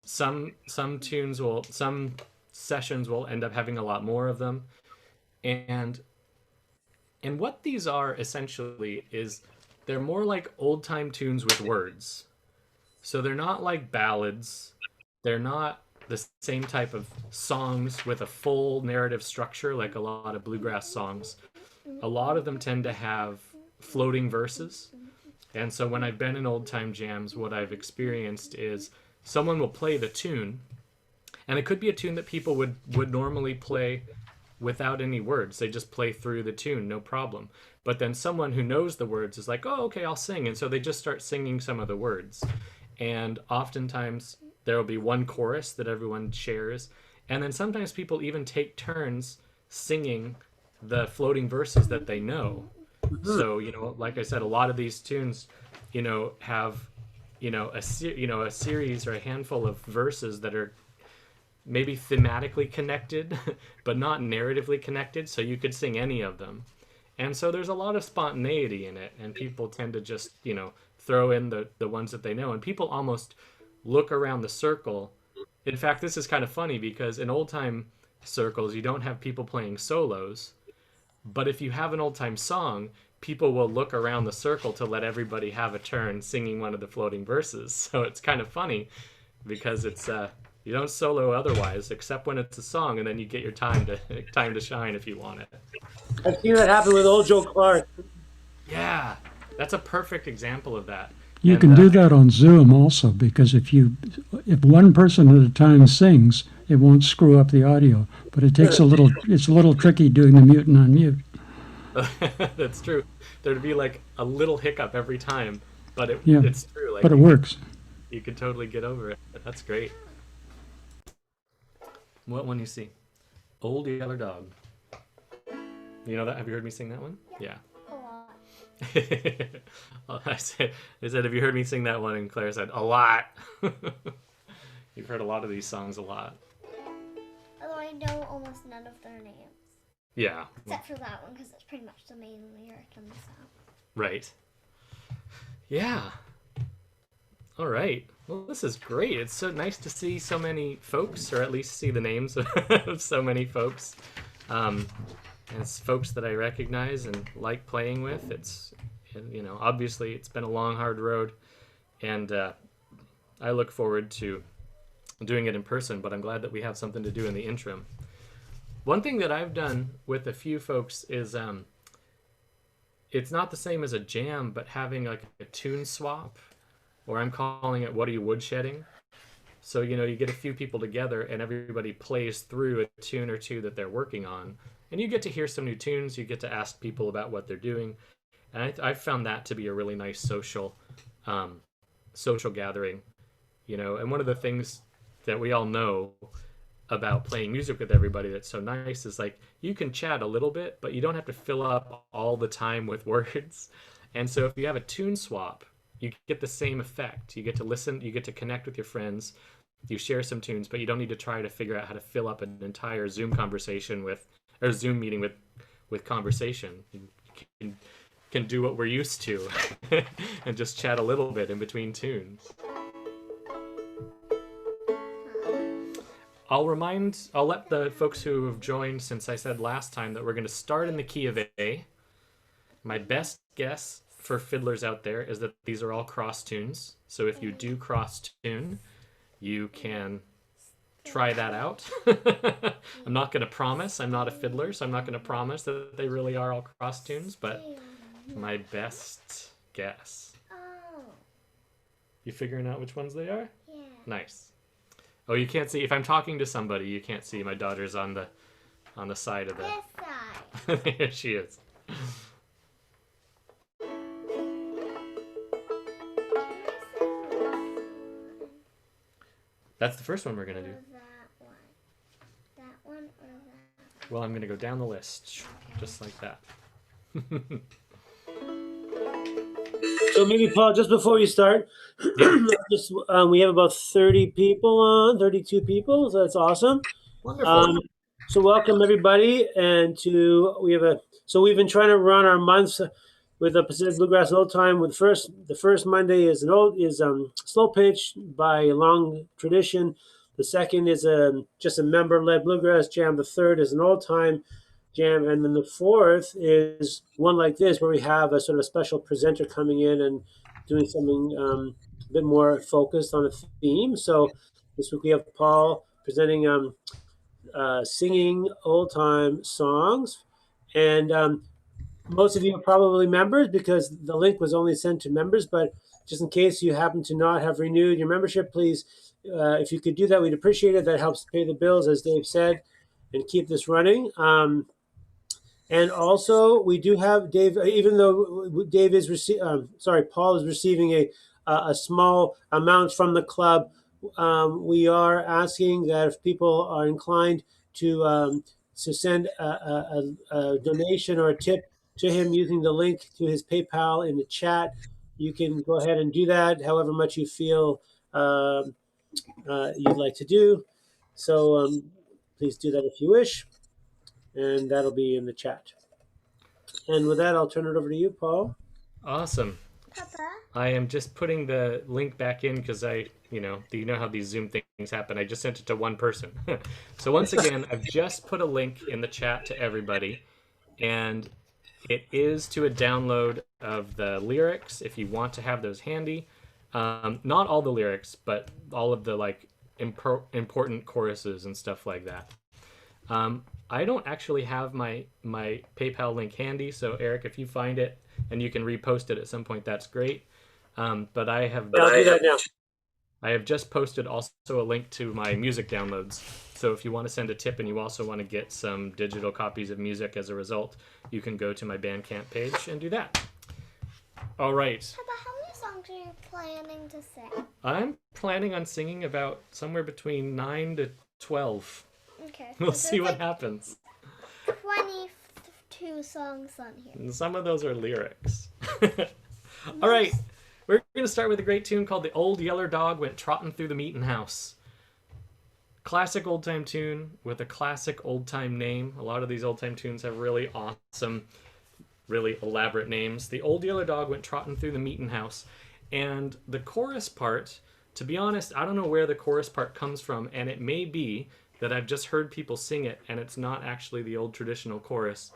some sessions will end up having a lot more of them, and what these are essentially is they're more like old time tunes with words. So they're not like ballads. They're not the same type of songs with a full narrative structure like a lot of bluegrass songs. A lot of them tend to have floating verses. And so when I've been in old time jams, what I've experienced is someone will play the tune, and it could be a tune that people would normally play without any words. They just play through the tune, no problem. But then someone who knows the words is like, oh, okay, I'll sing. And so they just start singing some of the words. And oftentimes there will be one chorus that everyone shares. And then sometimes people even take turns singing the floating verses that they know. So, like I said, a lot of these tunes, have, a series or a handful of verses that are maybe thematically connected, but not narratively connected. So you could sing any of them. And so there's a lot of spontaneity in it. And people tend to just, throw in the ones that they know. And people almost look around the circle. In fact, this is kind of funny because in old time circles, you don't have people playing solos. But if you have an old time song, people will look around the circle to let everybody have a turn singing one of the floating verses. So it's kind of funny because it's you don't solo otherwise, except when it's a song, and then you get your time to shine if you want it. I've seen that happen with old Joe Clark. Yeah, that's a perfect example of that. You And can do that on Zoom also, because if one person at a time sings, it won't screw up the audio. But it's a little tricky doing the mute and unmute. that's true. There'd be like a little hiccup every time, but Yeah, it's true. Like but it works. you could totally get over it. That's great. What one you see? Old Yeller Dog. You know that? Have you heard me sing that one? Yeah. A lot. I said, have you heard me sing that one? And Claire said, a lot. You've heard a lot of these songs a lot. Although I know almost none of their names. Yeah. Except for that one, because it's pretty much the main lyric in the song. Right. Yeah. All right. Well, this is great. It's so nice to see so many folks, or at least see the names of so many folks. And it's folks that I recognize and like playing with. It's, obviously it's been a long, hard road, and I look forward to doing it in person, but I'm glad that we have something to do in the interim. One thing that I've done with a few folks is it's not the same as a jam, but having like a tune swap, or I'm calling it what are you woodshedding? So, you get a few people together and everybody plays through a tune or two that they're working on. And you get to hear some new tunes. You get to ask people about what they're doing. And I've found that to be a really nice social gathering. And one of the things that we all know about playing music with everybody that's so nice is like you can chat a little bit, but you don't have to fill up all the time with words. And so if you have a tune swap, you get the same effect. You get to listen, you get to connect with your friends, you share some tunes, but you don't need to try to figure out how to fill up an entire Zoom meeting with conversation. You can do what we're used to and just chat a little bit in between tunes. I'll let the folks who have joined, since I said last time that we're going to start in the key of A. My best guess for fiddlers out there is that these are all cross tunes. So if you do cross tune, you can try that out. I'm not going to promise. I'm not a fiddler, so I'm not going to promise that they really are all cross tunes, but my best guess. Oh. You figuring out which ones they are? Yeah. Nice. Oh, you can't see. If I'm talking to somebody, you can't see. My daughter's on the side of the... This side. There she is. That's the first one we're going to do. That one. That one or that? Well, I'm going to go down the list, just like that. So maybe, Paul, just before we start, we have about 30 people on, 32 people, so that's awesome. Wonderful. So welcome everybody, and we've been trying to run our months with the Pacific Bluegrass and Old Time. With the first Monday is slow pitch by a long tradition. The second is just a member-led bluegrass jam. The third is an old time jam, and then the fourth is one like this, where we have a sort of special presenter coming in and doing something a bit more focused on a theme. So this week we have Paul presenting singing old time songs, and most of you are probably members because the link was only sent to members. But just in case you happen to not have renewed your membership, please, if you could do that, we'd appreciate it. That helps pay the bills, as Dave said, and keep this running. And also, we do have Dave. Even though Dave is Paul is receiving a small amount from the club. We are asking that if people are inclined to send a donation or a tip to him using the link to his PayPal in the chat, you can go ahead and do that. However much you feel you'd like to do. So please do that if you wish, and that'll be in the chat. And with that, I'll turn it over to you, Paul. Awesome. Papa. I am just putting the link back in because you know how these Zoom things happen. I just sent it to one person. So once again, I've just put a link in the chat to everybody, and it is to a download of the lyrics if you want to have those handy. Not all the lyrics, but all of the important choruses and stuff like that. I don't actually have my PayPal link handy, so Eric, if you find it and you can repost it at some point, that's great. But I have I'll do that now. I have just posted also a link to my music downloads. So if you want to send a tip and you also want to get some digital copies of music as a result, you can go to my Bandcamp page and do that. All right. Papa, how many songs are you planning to sing? I'm planning on singing about somewhere between 9 to 12. Okay. We'll see what happens. 22 songs on here. And some of those are lyrics. All right. We're going to start with a great tune called The Old Yeller Dog Went Trotting Through the Meetin' House. Classic old-time tune with a classic old-time name. A lot of these old-time tunes have really awesome, really elaborate names. The Old Yeller Dog Went Trotting Through the Meetin' House. And the chorus part, to be honest, I don't know where the chorus part comes from, and it may be that I've just heard people sing it, and it's not actually the old traditional chorus.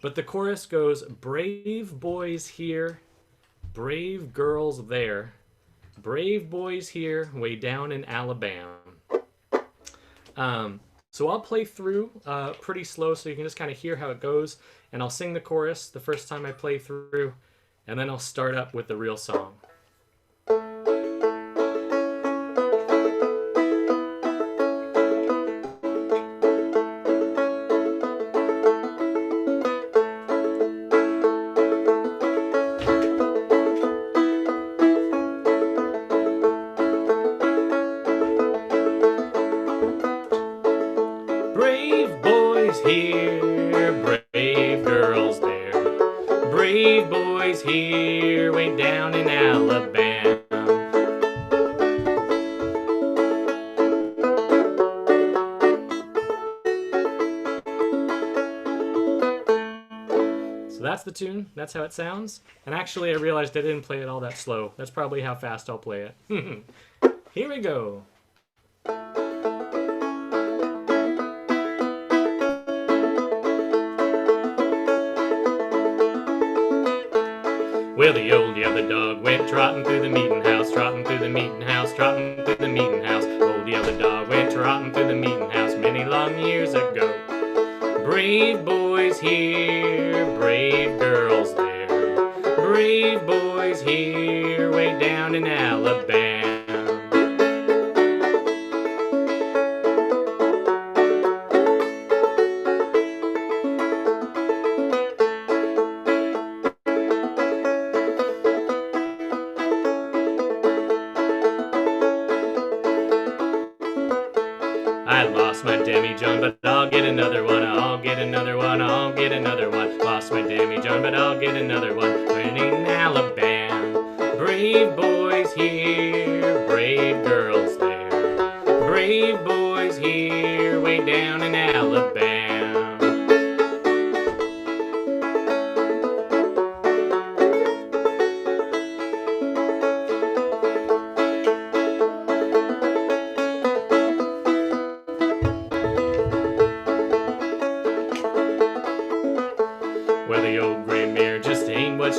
But the chorus goes, brave boys here, brave girls there, brave boys here, way down in Alabama. So I'll play through pretty slow so you can just kind of hear how it goes, and I'll sing the chorus the first time I play through, and then I'll start up with the real song. Brave boys here, brave girls there, brave boys here, way down in Alabama. So that's the tune, that's how it sounds. And actually I realized I didn't play it all that slow. That's probably how fast I'll play it. Here we go. Well, the old yeller dog went trotting through the meetin' house, trotting through the meetin' house, trotting through the meetin' house. Old yeller dog went trotting through the meetin' house many long years ago. Brave boys here, brave girls there, brave boys here, way down in Alabama. I lost my demi-john, but I'll get another one. I'll get another one. I'll get another one. Lost my demi-john, but I'll get another one. When in Alabama, brave boys here, brave girls there, brave boys here, way down in Alabama.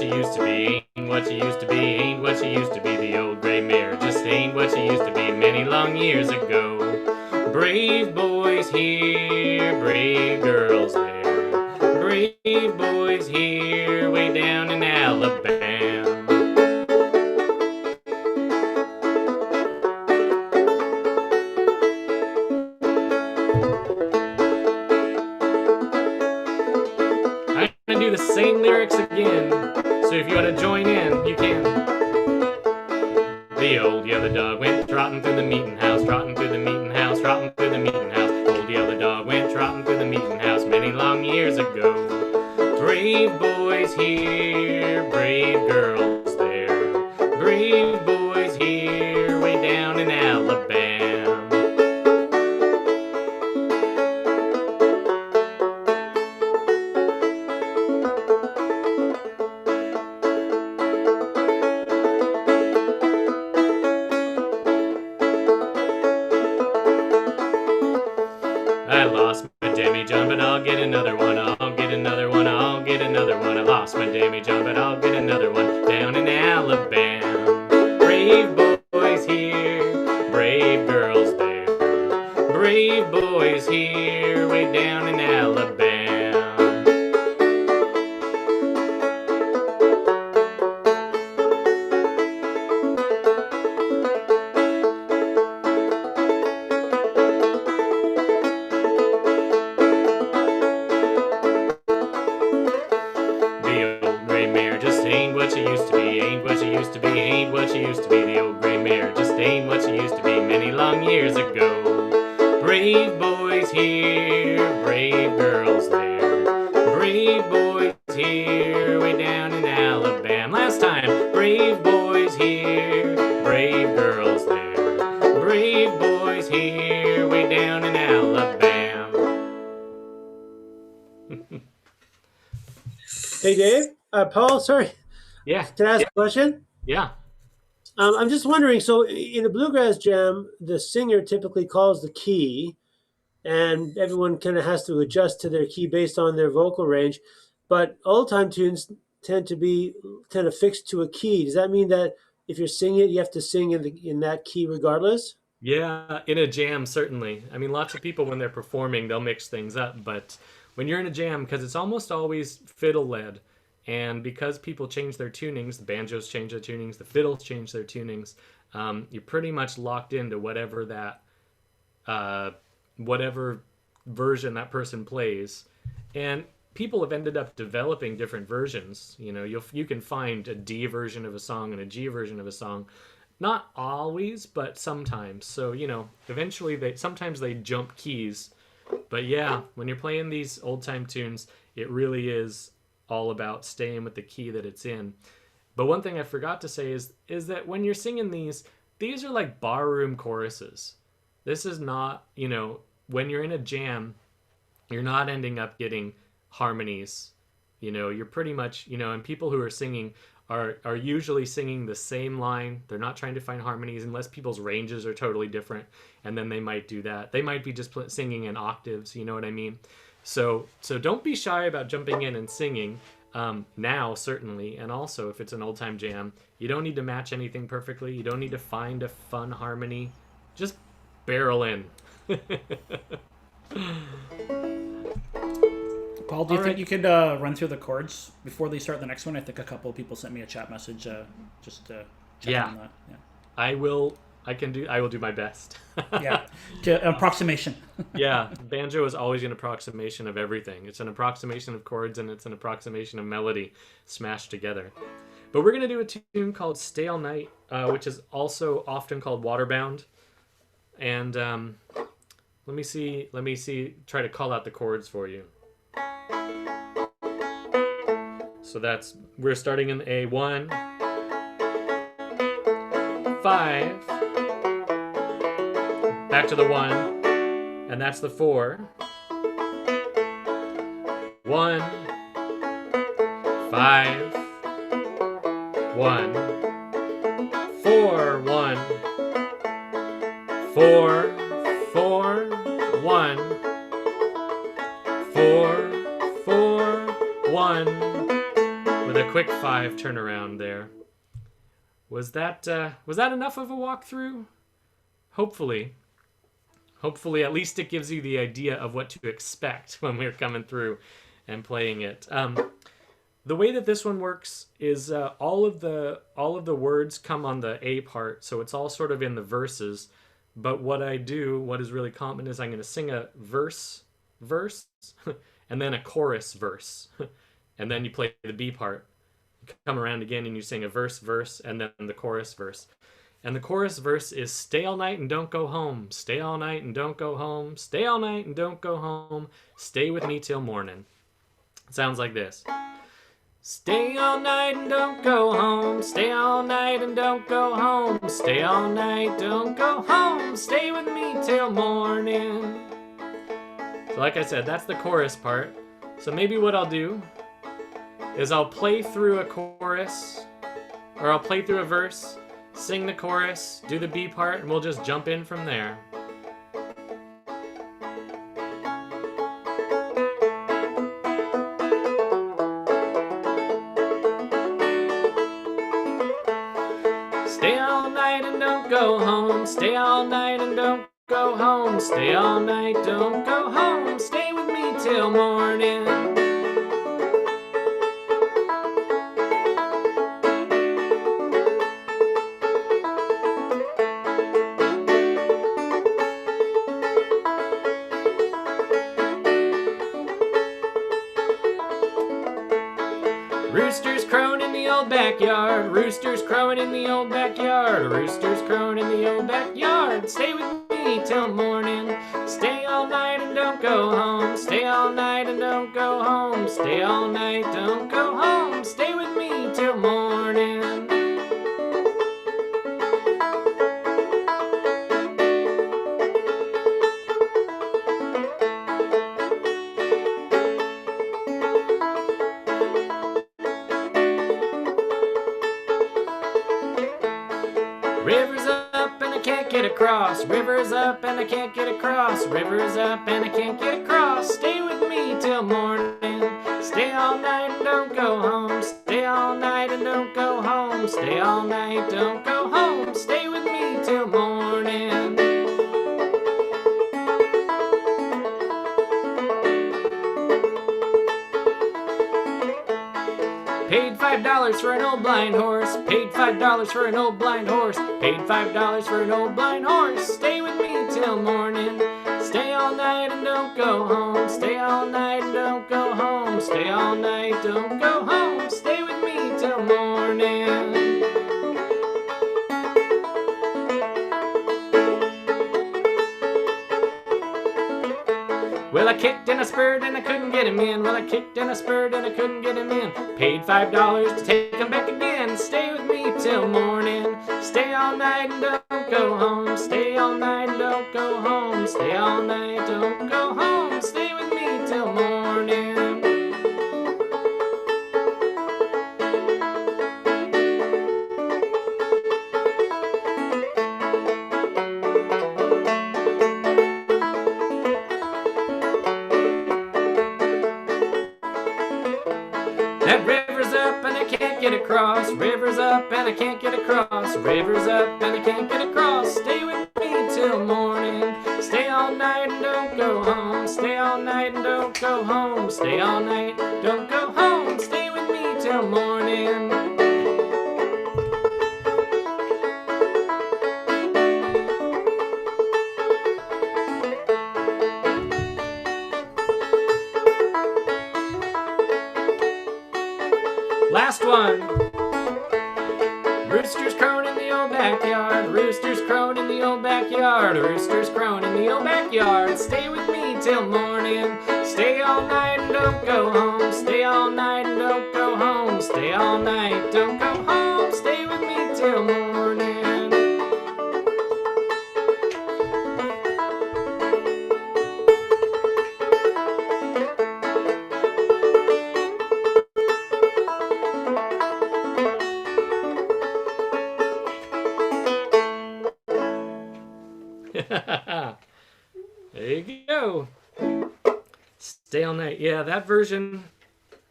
you used to be, ain't what you used to be, ain't what you used to be. The old gray mare just ain't what you used to be many long years ago. Brave boys here, brave girls there. Brave boys here, way down in Alabama. I'm gonna do the same lyrics again, so if you want to join in, you can. The old yellow dog went trotting through the meeting house, trotting through the meeting house, trotting through the meeting house. Old yellow dog went trotting through the meeting house many long years ago. Brave boys here, brave girls there. Brave boys here, way down in Alabama. I lost my demi-john, but I'll get another one. I'll get another one. I'll get another one. I lost my demi-john, but I'll get another one down in Alabama. Brave boys here, brave girls there. Brave boys here, way down in Alabama. The old gray mare just ain't what she used to be, ain't what she used to be, ain't what she used to be. The old gray mare just ain't what she used to be many long years ago. Brave boys here, brave girls there. Brave boys here, way down in Alabama. Last time. Brave boys here, brave girls there. Brave boys here, way down in Alabama. Hey, Dave. Paul, sorry. Yeah, Can I ask a question? yeah. I'm just wondering. So, in a bluegrass jam, the singer typically calls the key, and everyone kind of has to adjust to their key based on their vocal range. But old time tunes tend to be kind of fixed to a key. Does that mean that if you're singing it, you have to sing in that key regardless? Yeah, in a jam, certainly. I mean, lots of people, when they're performing, they'll mix things up. But when you're in a jam, because it's almost always fiddle-led, and because people change their tunings, the banjos change their tunings, the fiddles change their tunings, you're pretty much locked into whatever that, whatever version that person plays. And people have ended up developing different versions. You know, you can find a D version of a song and a G version of a song. Not always, but sometimes. So, you know, eventually sometimes they jump keys. But yeah, when you're playing these old time tunes, it really is all about staying with the key that it's in. But one thing I forgot to say is that when you're singing these are like barroom choruses. This is not, you know, when you're in a jam, you're not ending up getting harmonies. You know, you're pretty much, you know, and people who are singing are usually singing the same line. They're not trying to find harmonies unless people's ranges are totally different, and then they might do that. They might be just singing in octaves, you know what I mean? So don't be shy about jumping in and singing now, certainly, and also if it's an old-time jam, you don't need to match anything perfectly. You don't need to find a fun harmony. Just barrel in. Paul, do you All think right. you could run through the chords before they start the next one? I think a couple of people sent me a chat message just to check Yeah. on that. I will do my best. Yeah, to approximation. Yeah, banjo is always an approximation of everything. It's an approximation of chords and it's an approximation of melody smashed together. But we're going to do a tune called Stay All Night, which is also often called Waterbound. And let me see, try to call out the chords for you. So we're starting in A1, 5, back to the 1, and that's the 4. 1, 5, 1, 4, 1, 4, 4, 1, 4, 4, 1, with a quick 5 turnaround there. Was that enough of a walkthrough? Hopefully. Hopefully, at least it gives you the idea of what to expect when we're coming through and playing it. The way that this one works is all of the words come on the A part, so it's all sort of in the verses. But what is really common, is I'm going to sing a verse, and then a chorus verse, and then you play the B part. You come around again and you sing a verse, and then the chorus verse. And the chorus verse is stay all night and don't go home, stay all night and don't go home, stay all night and don't go home, stay with me till morning. It sounds like this. Stay all night and don't go home, stay all night and don't go home, stay all night, don't go home, stay with me till morning. So like I said, that's the chorus part. So maybe what I'll do is I'll play through a chorus, or I'll play through a verse, sing the chorus, do the B part, and we'll just jump in from there. Stay all night and don't go home, stay all night and don't go home, stay all night, don't go home, stay with me till morning. Roosters crowing in the old backyard, roosters crowing in the old backyard, roosters crowing in the old backyard, stay with me till morning. Stay all night and don't go home, stay all night and don't go home, stay all night, don't go home, stay with me till morning. River's up and I can't get across, river's up and I can't get across, river's up and I can't get across, stay with me till morning. Stay all night and don't go home, stay all night and don't go home, stay all night, don't go home, stay with me till morning. Paid $5 for an old blind horse, paid $5 for an old blind horse, paid $5 for an old blind horse, stay with me till morning. Stay all night and don't go home, stay all night and don't go home, stay all night, don't go home, stay with me till morning. Well, I kicked and I spurred and I couldn't get him in. Well, I kicked and I spurred and I couldn't get him in. Paid $5 to take him back again. Stay with me till morning. Stay all night and don't go home. Stay all night and don't go home. Stay all night, don't go home. Stay with me till morning. That river's up and I can't get across, river's up and I can't get across, river's up and I can't get across, stay with me till morning. Stay all night and don't go home, stay all night and don't go home, stay all night, don't go home, stay with me till morning. Last one. Roosters crowing in the old backyard, roosters crowing in the old backyard, roosters crowing in the old backyard, stay with me till morning. Stay all night and don't go home, stay all night and don't go home, stay all night, don't go home, stay with me till morning. There you go. Stay all night. Yeah, that version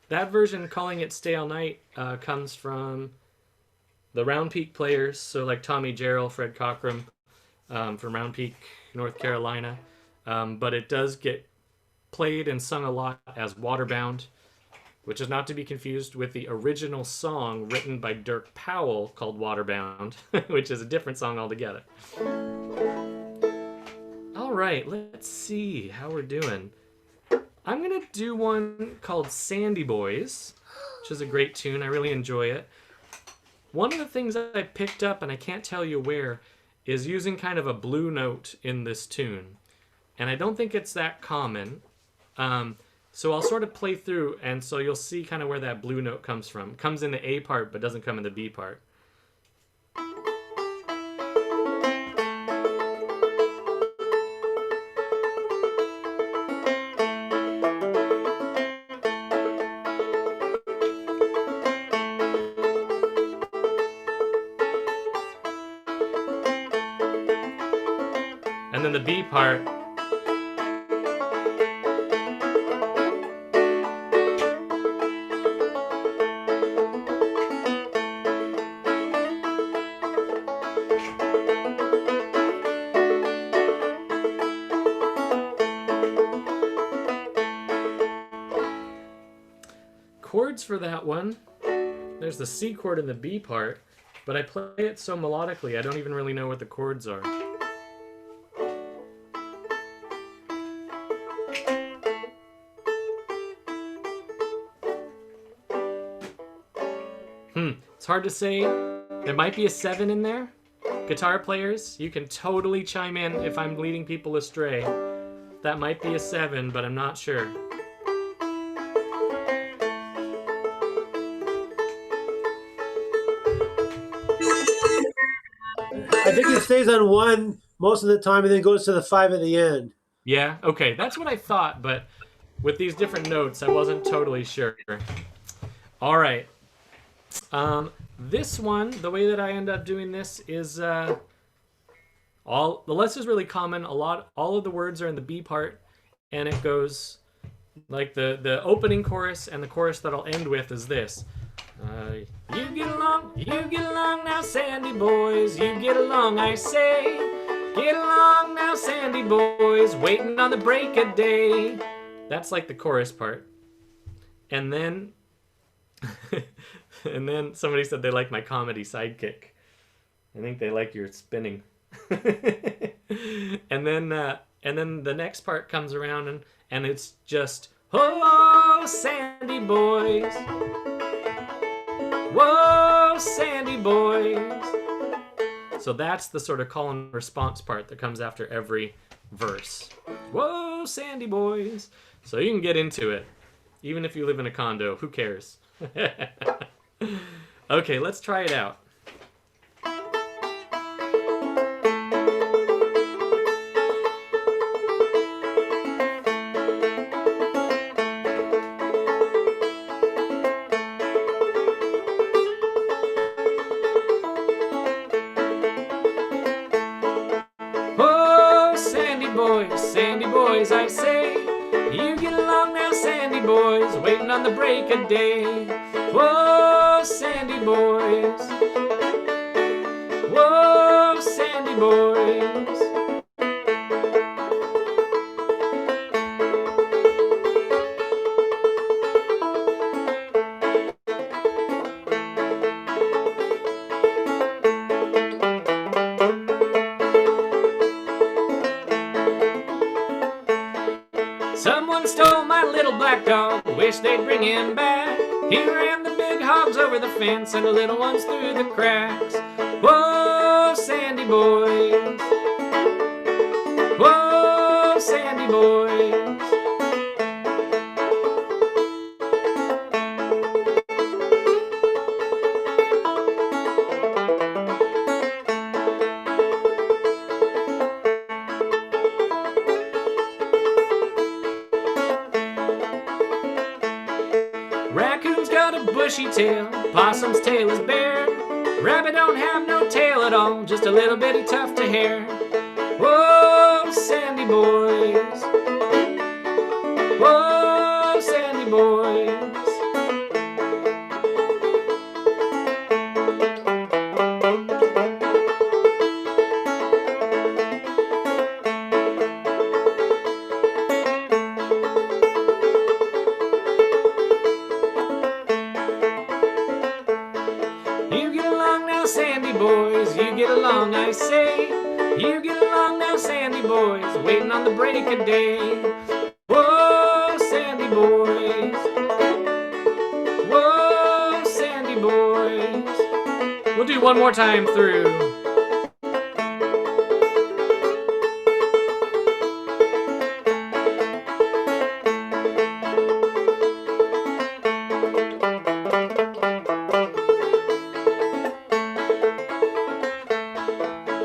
that version, calling it Stay All Night, comes from the Round Peak players. So like Tommy Jarrell, Fred Cockrum, from Round Peak, North Carolina. But it does get played and sung a lot as Waterbound, which is not to be confused with the original song written by Dirk Powell called Waterbound, which is a different song altogether. All right, let's see how we're doing. I'm going to do one called Sandy Boys, which is a great tune. I really enjoy it. One of the things I picked up, and I can't tell you where, is using kind of a blue note in this tune. And I don't think it's that common. So I'll sort of play through, and so you'll see kind of where that blue note comes from. It comes in the A part, but doesn't come in the B part. And then the B part. Chords for that one. There's the C chord in the B part, but I play it so melodically I don't even really know what the chords are. It's hard to say. There might be a 7 in there. Guitar players, you can totally chime in if I'm leading people astray. That might be a 7, but I'm not sure. I think it stays on 1 most of the time and then goes to the 5 at the end. Yeah, okay, that's what I thought, but with these different notes, I wasn't totally sure. All right. This one, the way that I end up doing this is the less is really common. All of the words are in the B part, and it goes like the opening chorus and the chorus that I'll end with is this. You get along now, Sandy boys. You get along, I say. Get along now, Sandy boys. Waiting on the break of day. That's like the chorus part, and then. And then somebody said they like my comedy sidekick. I think they like your spinning. and then the next part comes around and it's just, oh, Sandy boys. Whoa, Sandy boys. So that's the sort of call and response part that comes after every verse. Whoa, Sandy boys. So you can get into it. Even if you live in a condo, who cares? Okay, let's try it out. Oh, Sandy boys, I say. You get along now, Sandy boys, waiting on the break of day. Whoa, Sandy boys. Whoa, Sandy boys. Someone stole my little black dog, wish they'd bring him back. He ran the big hogs over the fence and the little ones through the cracks. Whoa, Sandy boys. Whoa, Sandy boys. Raccoon's got a bushy tail, possum's tail is bare. Rabbit don't have no tail at all, just a little bitty tuft of hair. Whoa, Sandy boys. Whoa, Sandy boys. say. You get along now, Sandy boys, waiting on the break of day. Whoa, Sandy boys. Whoa, Sandy boys. We'll do one more time through.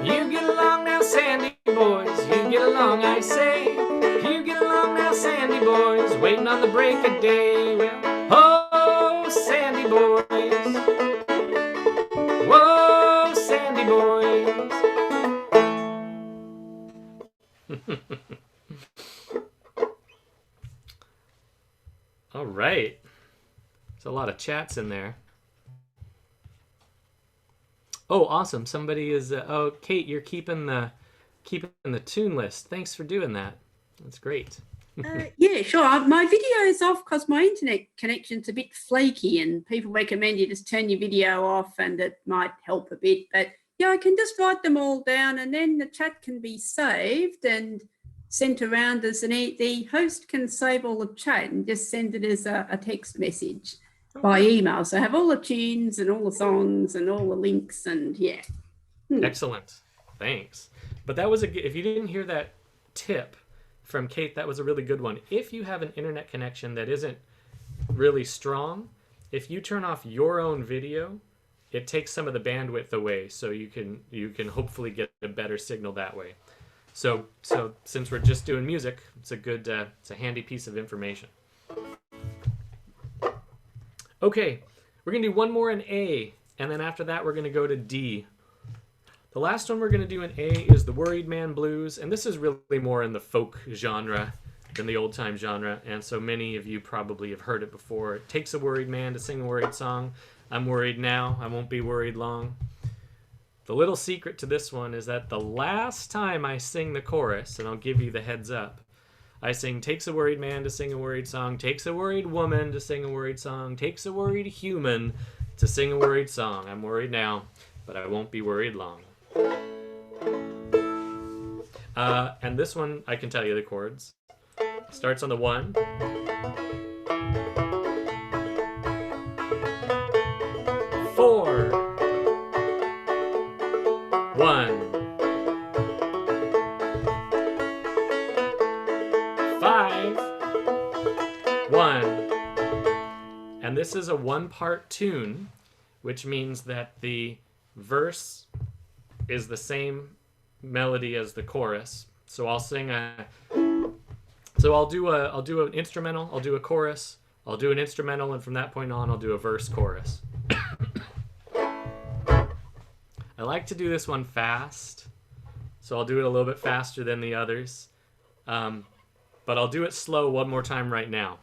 You get along now, Sandy boys. You get along, I say. You get along now, Sandy boys, waiting on the break of day. Well, oh, Sandy boys. Whoa, Sandy boys. All right. There's a lot of chats in there. Oh, awesome! Somebody is. Oh, Kate, you're keeping the tune list. Thanks for doing that. That's great. Yeah, sure. My video is off because my internet connection's a bit flaky, and people recommend you just turn your video off, and it might help a bit. But yeah, I can just write them all down, and then the chat can be saved and sent around as the host can save all the chat and just send it as a text message by email. So I have all the tunes and all the songs and all the links, and yeah. Excellent. Thanks. But that was if you didn't hear that tip from Kate, that was a really good one. If you have an internet connection that isn't really strong, if you turn off your own video, it takes some of the bandwidth away, so you can hopefully get a better signal that way. So since we're just doing music, it's a handy piece of information. Okay, we're gonna do one more in A, and then after that we're gonna go to D. The last one we're gonna do in A is the Worried Man Blues, and this is really more in the folk genre than the old time genre, and so many of you probably have heard it before. It takes a worried man to sing a worried song. I'm worried now, I won't be worried long. The little secret to this one is that the last time I sing the chorus, and I'll give you the heads up, I sing, takes a worried man to sing a worried song, takes a worried woman to sing a worried song, takes a worried human to sing a worried song. I'm worried now, but I won't be worried long. And this one, I can tell you the chords. Starts on the 1. Four. 1. 5. 1. And this is a 1-part tune, which means that the verse is the same melody as the chorus. So I'll sing I'll do an instrumental, I'll do a chorus, I'll do an instrumental, and from that point on I'll do a verse chorus. I like to do this one fast, so I'll do it a little bit faster than the others. But I'll do it slow one more time right now.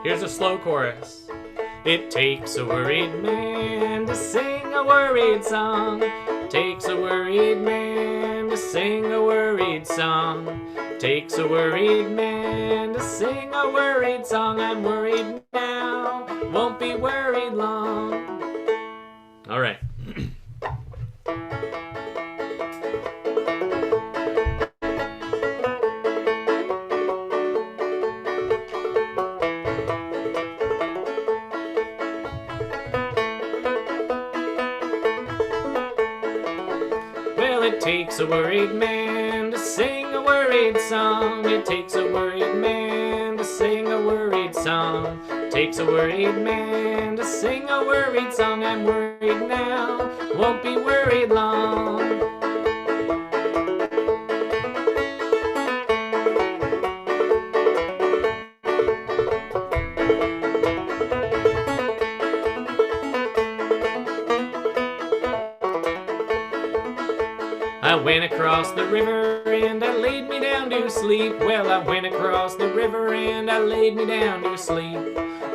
Here's a slow chorus. It takes a worried man to sing a worried song. Takes a worried man to sing a worried song. Takes a worried man to sing a worried song. I'm worried now, won't be worried long. All right. It takes a worried man to sing a worried song. It takes a worried man to sing a worried song. Takes a worried man to sing a worried song. I'm worried now, won't be worried long. I went across the river and I laid me down to sleep. Well, I went across the river and I laid me down to sleep.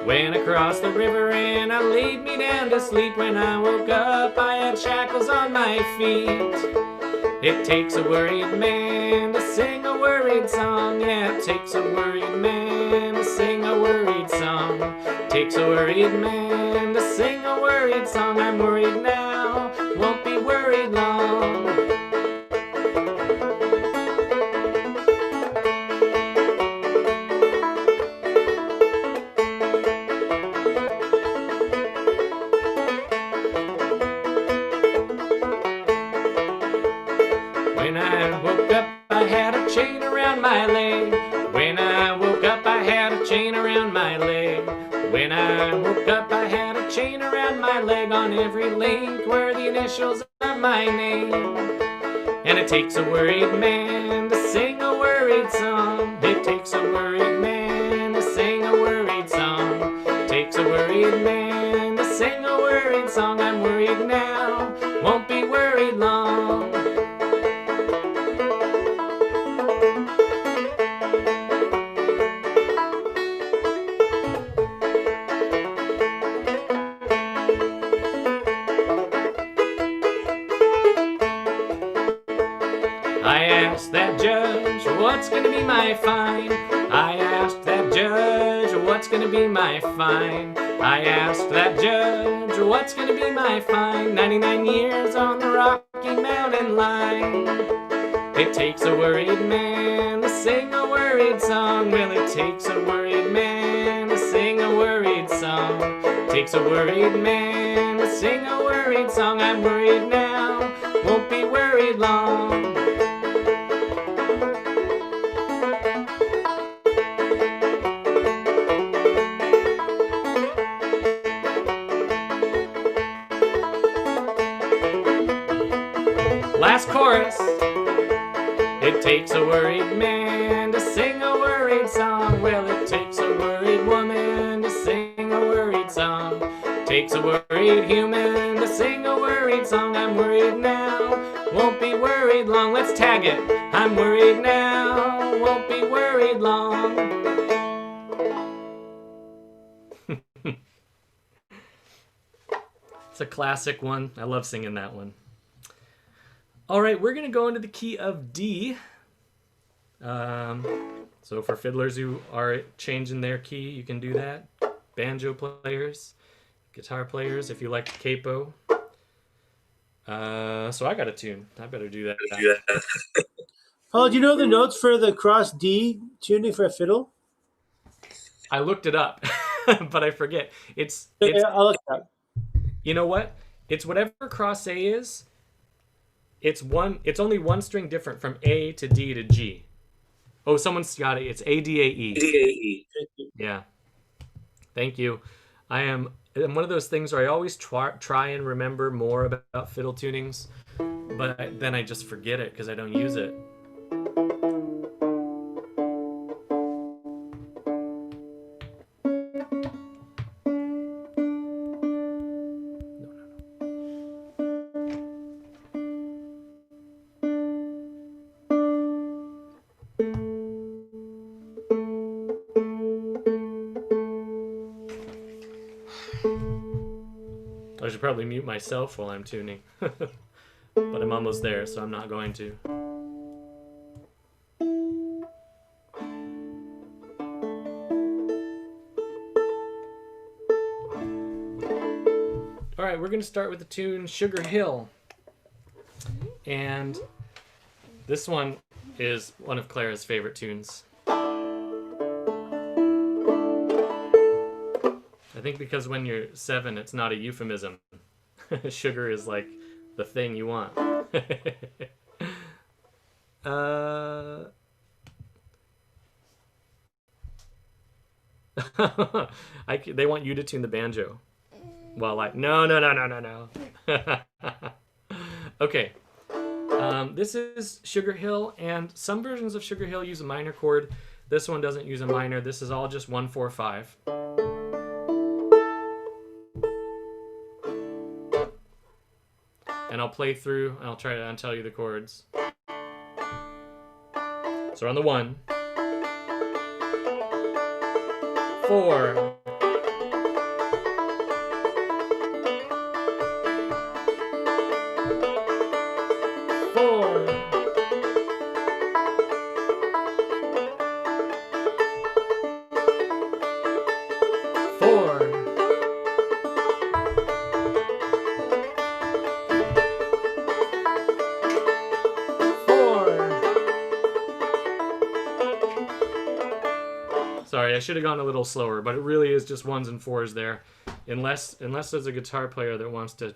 Went across the river and I laid me down to sleep. When I woke up, I had shackles on my feet. It takes a worried man to sing a worried song. Yeah, it takes a worried man to sing a worried song. Takes a worried man to sing a worried song. I'm worried now, won't be worried long. When I woke up, I had a chain around my leg. When I woke up, I had a chain around my leg. When I woke up, I had a chain around my leg. On every link were the initials of my name. And it takes a worried man to sing a worried song. It takes a worried man to sing a worried song. Takes a worried man to sing a worried song. I'm worried now, won't be worried long. I asked that judge, what's gonna be my fine? I asked that judge, what's gonna be my fine? I asked that judge, what's gonna be my fine? 99 years on the Rocky Mountain line. It takes a worried man to sing a worried song. Well, it takes a worried man to sing a worried song. Takes a worried man to sing a worried song. I'm worried now, won't be worried long. Last chorus. It takes a worried man to sing a worried song. Well, it takes a worried woman to sing a worried song. Takes a worried human to sing a worried song. I'm worried now, won't be worried long. Let's tag it. I'm worried now, won't be worried long. It's a classic one. I love singing that one. All right, we're going to go into the key of D. So for fiddlers who are changing their key, you can do that. Banjo players, guitar players, if you like capo. So I got a tune. I better do that. Paul, do you know the notes for the cross D tuning for a fiddle? I looked it up, but I forget. It's I'll look it up. You know what? It's whatever cross A is. It's only one string different from A to D to G. Oh, someone's got it. It's A D A E. A, D, A, E. Yeah. Thank you. I'm one of those things where I always try and remember more about fiddle tunings, but then I just forget it because I don't use it. I should probably mute myself while I'm tuning. But I'm almost there, so I'm not going to. Alright, we're going to start with the tune Sugar Hill. And this one is one of Clara's favorite tunes. I think because when you're 7, it's not a euphemism. Sugar is like the thing you want. They want you to tune the banjo. Well, no. Okay. This is Sugar Hill, and some versions of Sugar Hill use a minor chord. This one doesn't use a minor. This is all just 1, 4, 5. And I'll play through, and I'll try to untell you the chords. So on the 1, 4, Sorry, I should have gone a little slower, but it really is just ones and fours there. Unless there's a guitar player that wants to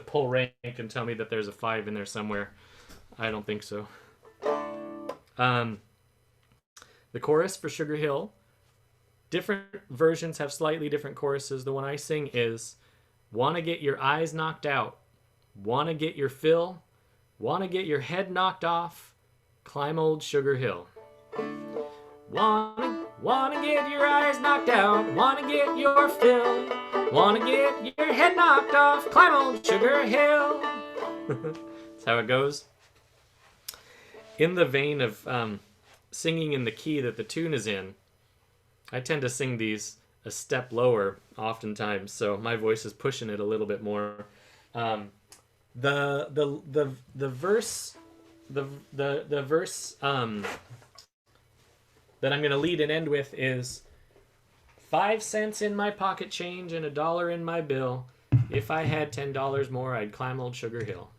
pull rank and tell me that there's a 5 in there somewhere. I don't think so. The chorus for Sugar Hill. Different versions have slightly different choruses. The one I sing is, wanna get your eyes knocked out, wanna get your fill, wanna get your head knocked off, climb old Sugar Hill. Wanna get your eyes knocked out, wanna get your fill, wanna get your head knocked off, climb old Sugar Hill. That's how it goes. In the vein of singing in the key that the tune is in, I tend to sing these a step lower oftentimes, so my voice is pushing it a little bit more. The verse that I'm going to lead and end with is 5 cents in my pocket change and $1 in my bill. If I had $10 more, I'd climb old Sugar Hill.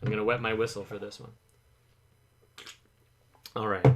I'm going to wet my whistle for this one. All right.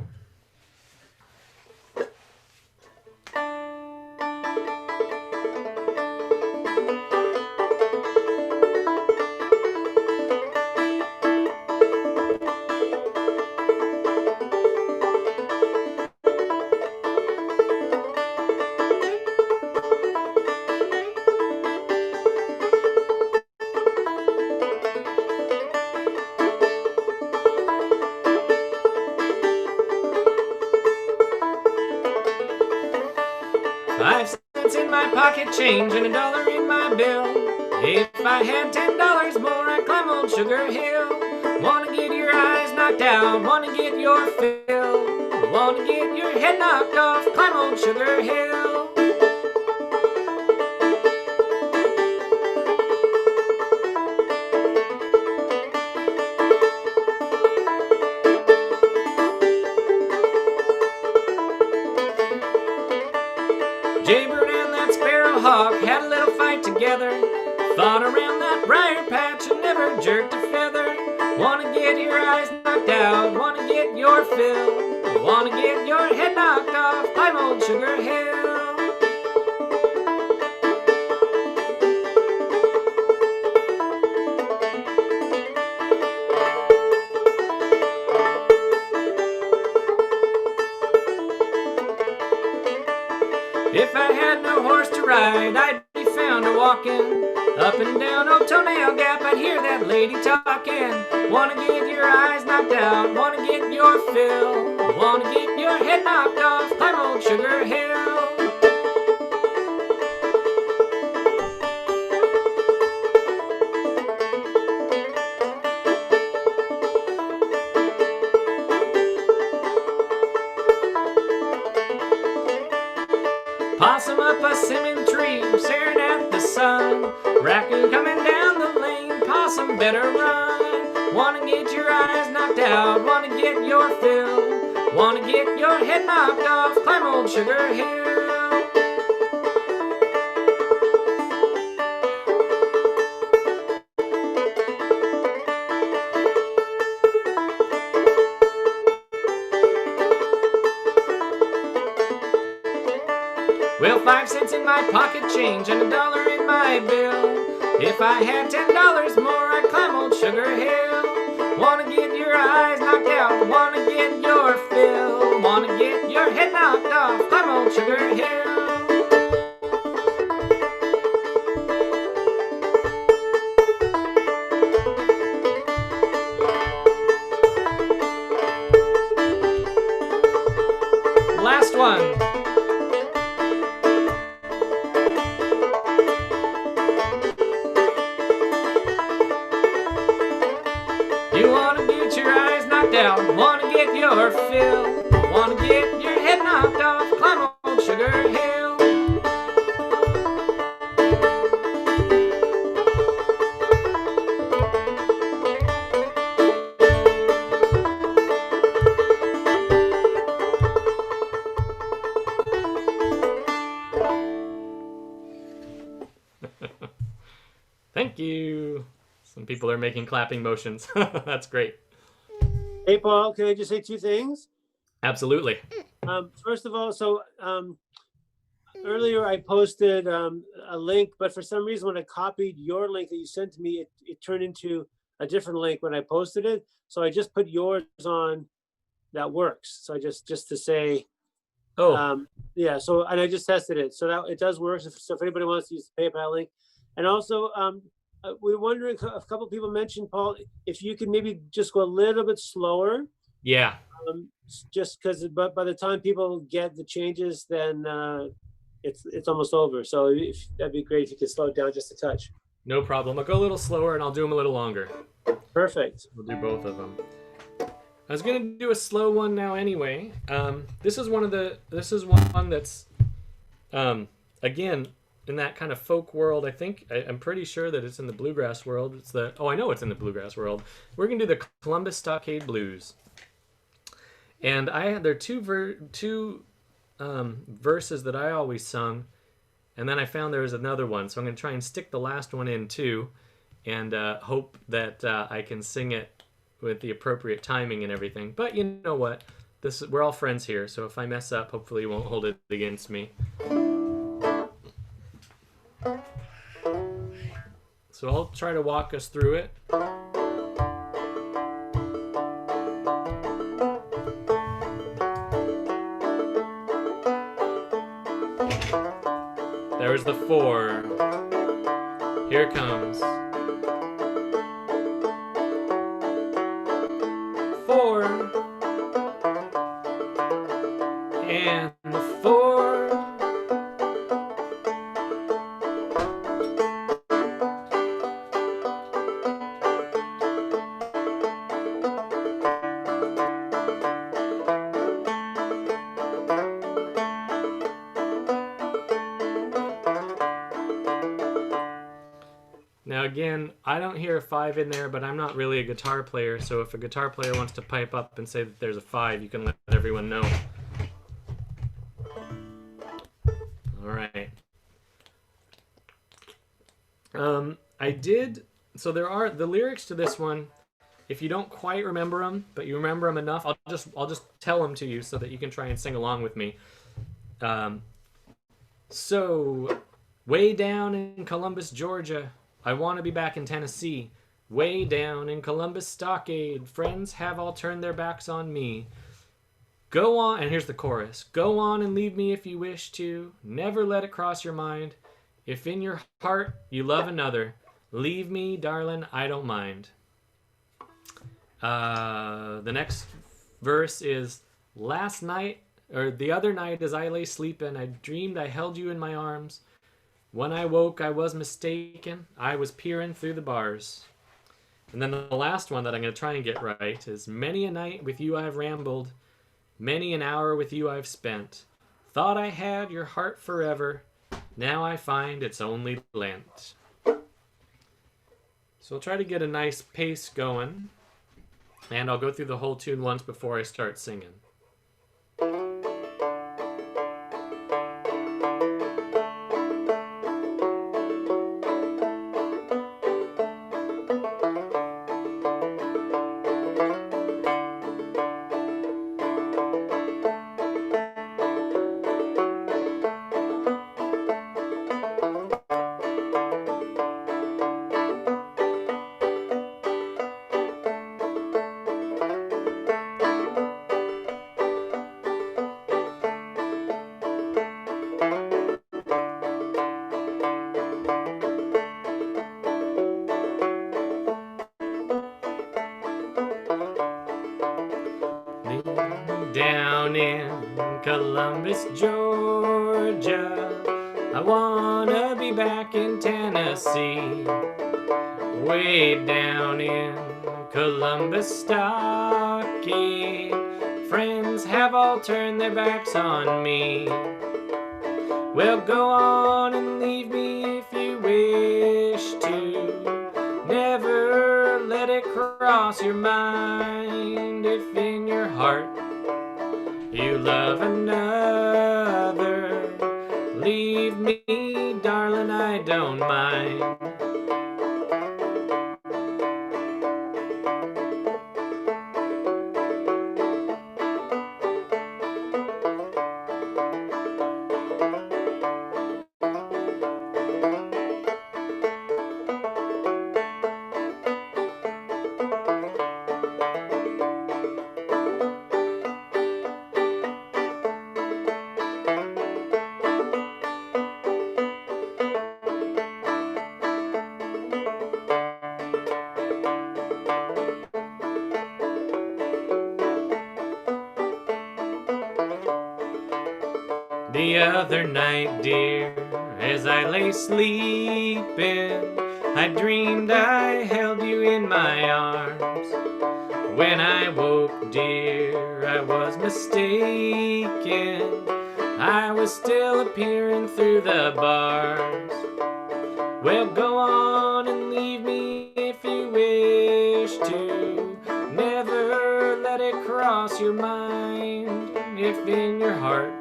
5 cents in my pocket change and $1 in my bill. If I had $10 more, I'd climb old Sugar Hill. Wanna get your eyes knocked out, wanna get your fill, wanna get your head knocked off, climb old Sugar Hill. Jaybird and that sparrowhawk had a little fight together. Fought around that briar patch and never jerked a feather. Wanna get your eyes knocked out, wanna get your fill, wanna get your head knocked off, climb old Sugar Hill. If I had no horse to ride, I'd be found a-walking up and down old Toenail Gap. I'd hear that lady talking. Wanna get your eyes knocked out, wanna get your fill, wanna get your head knocked off, climb old Sugar Hill. Possum up a simmon tree, staring at the sun. Raccoon coming down the lane, possum better run. Wanna get your eyes knocked out, wanna get your fill, wanna get your head knocked off, climb old Sugar Hill. Well, 5 cents in my pocket change and $1 in my bill. If I had $10 more, I'd climb old Sugar Hill. Wanna get your eyes knocked out, wanna get your fill, wanna get your head knocked off, climb old Sugar Hill. Last one. You wanna get your eyes knocked out, wanna get your fill, wanna get your head knocked off, climb old Sugar Hill. Thank you. Some people are making clapping motions. That's great. Hey, Paul, can I just say 2 things? Absolutely. First of all, so earlier I posted a link, but for some reason when I copied your link that you sent to me, it turned into a different link when I posted it. So I just put yours on. That works. So I just to say, Oh, yeah. So and I just tested it, so that it does work. So if anybody wants to use the PayPal link, and also we were wondering, a couple of people mentioned, Paul, if you could maybe just go a little bit slower. yeah. Just because, but by the time people get the changes, then it's almost over. So that'd be great if you could slow it down just a touch. No problem. I'll go a little slower and I'll do them a little longer. Perfect. We'll do both of them. I was gonna do a slow one now anyway. This is one that's again in that kind of folk world. I'm pretty sure that it's in the bluegrass world. I know it's in the bluegrass world. We're gonna do the Columbus Stockade Blues, and there are two verses that I always sung, and then I found there was another one, so I'm gonna try and stick the last one in too, and hope that I can sing it with the appropriate timing and everything. But you know what? We're all friends here, so if I mess up, hopefully you won't hold it against me. So I'll try to walk us through it. There's the 4. Here it comes. 4 and the 4. Now again, I don't hear a 5 in there, but I'm not really a guitar player, so if a guitar player wants to pipe up and say that there's a 5, you can let everyone know. Alright. So there are the lyrics to this one. If you don't quite remember them, but you remember them enough, I'll just tell them to you so that you can try and sing along with me. So, way down in Columbus, Georgia, I want to be back in Tennessee. Way down in Columbus Stockade, friends have all turned their backs on me. Go on, and here's the chorus. Go on and leave me if you wish to. Never let it cross your mind. If in your heart you love another, leave me, darling, I don't mind. The next verse is, the other night as I lay sleeping, I dreamed I held you in my arms. When I woke, I was mistaken. I was peering through the bars. And then the last one that I'm going to try and get right is, many a night with you I've rambled. Many an hour with you I've spent. Thought I had your heart forever. Now I find it's only lent. So I'll try to get a nice pace going. And I'll go through the whole tune once before I start singing. Down in Columbus, Georgia, I wanna be back in Tennessee. Way down in Columbus, Stockade, friends have all turned their backs on me. Well, go on and leave me if you wish to. Never let it cross your mind. If in your heart you love another, leave me, darling, I don't mind. The other night, dear, as I lay sleeping, I dreamed I held you in my arms. When I woke, dear, I was mistaken. I was still appearing through the bars. Well, go on and leave me if you wish to. Never let it cross your mind. If in your heart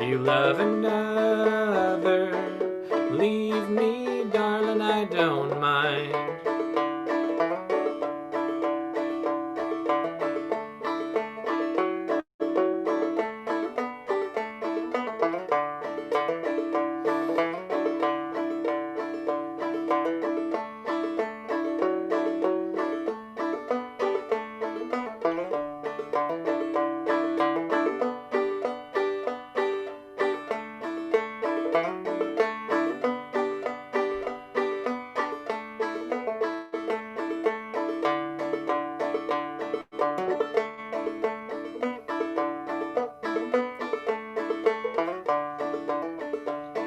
you love another, leave me, darling, I don't mind.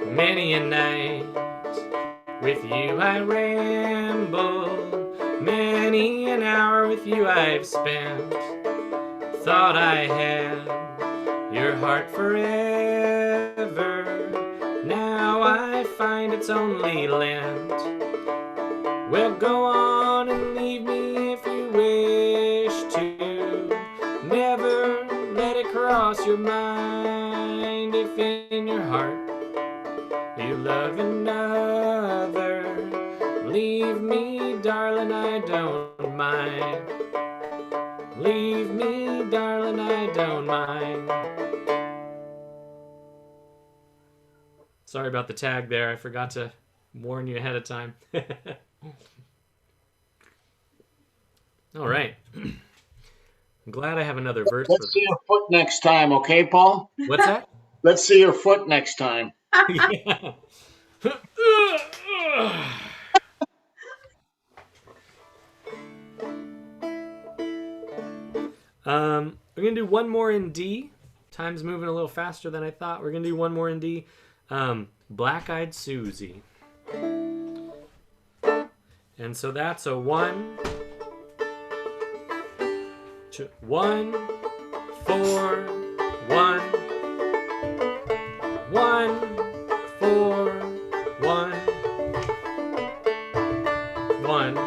Many a night with you I ramble, many an hour with you I've spent. Thought I had your heart forever, now I find it's only lent. Well, go on and leave me if you wish to. Never let it cross your mind. If in your heart you love another, leave me, darling, I don't mind. Leave me, darling, I don't mind. Sorry about the tag there. I forgot to warn you ahead of time. All right. I'm glad I have another verse. Let's see your foot next time, okay, Paul? What's that? Let's see your foot next time. Yeah. We're gonna do one more in D. Time's moving a little faster than I thought. We're gonna do one more in D. Black-Eyed Susie. And so that's a 1, 1, 4, 1, 1, 4, 1, 1.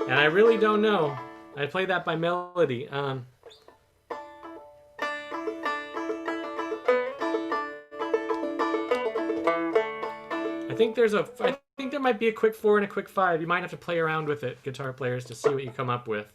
And I really don't know. I play that by melody. I think there might be a quick 4 and a quick 5. You might have to play around with it, guitar players, to see what you come up with.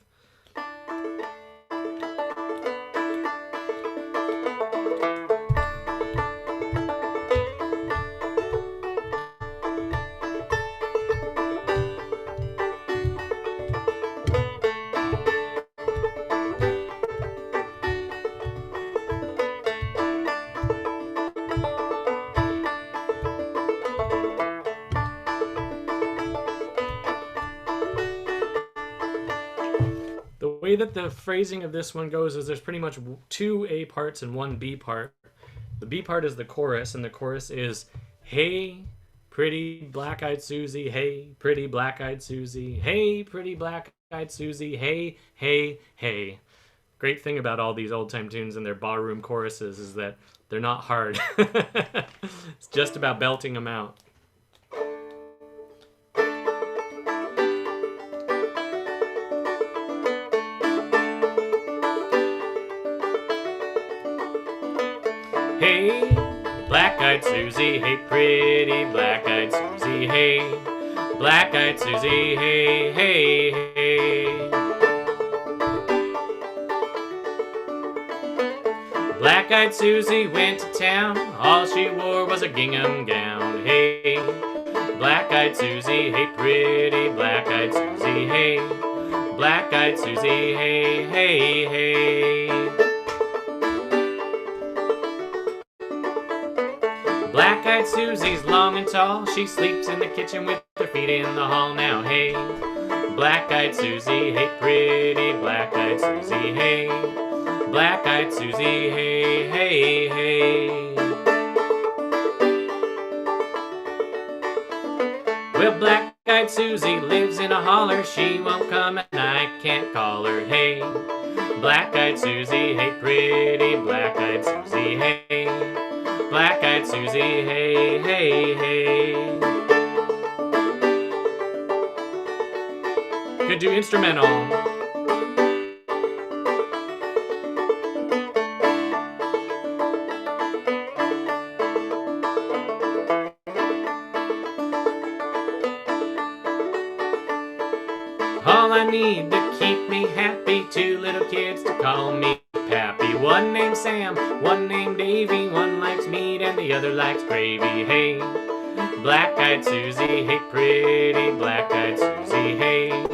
The way that the phrasing of this one goes is there's pretty much 2 A parts and 1 B part. The B part is the chorus, and the chorus is, hey, pretty black-eyed Susie, hey, pretty black-eyed Susie, hey, pretty black-eyed Susie, hey, hey, hey. Great thing about all these old-time tunes and their barroom choruses is that they're not hard. It's just about belting them out. Hey, black-eyed Susie, hey, pretty black-eyed Susie, hey, black-eyed Susie, hey, hey, hey. Black-eyed Susie went to town, all she wore was a gingham gown. Hey, black-eyed Susie, hey, pretty black-eyed Susie, hey, black-eyed Susie, hey, hey, hey. Black-eyed Susie's long and tall. She sleeps in the kitchen with her feet in the hall. Now, hey, Black-eyed Susie, hey, pretty Black-eyed Susie, hey. Black-eyed Susie, hey, hey, hey. Well, Black-eyed Susie lives in a holler. She won't come and I can't call her. Hey, Black-eyed Susie, hey, pretty Black-eyed Susie, hey. Black-eyed Susie, hey, hey, hey. Could do instrumental. All I need to keep me happy, two little kids to call me Pappy. One named Sam, one named Davy, one likes meat and the other likes gravy. Hey, Black-eyed Susie, hey, pretty Black-eyed Susie, hey.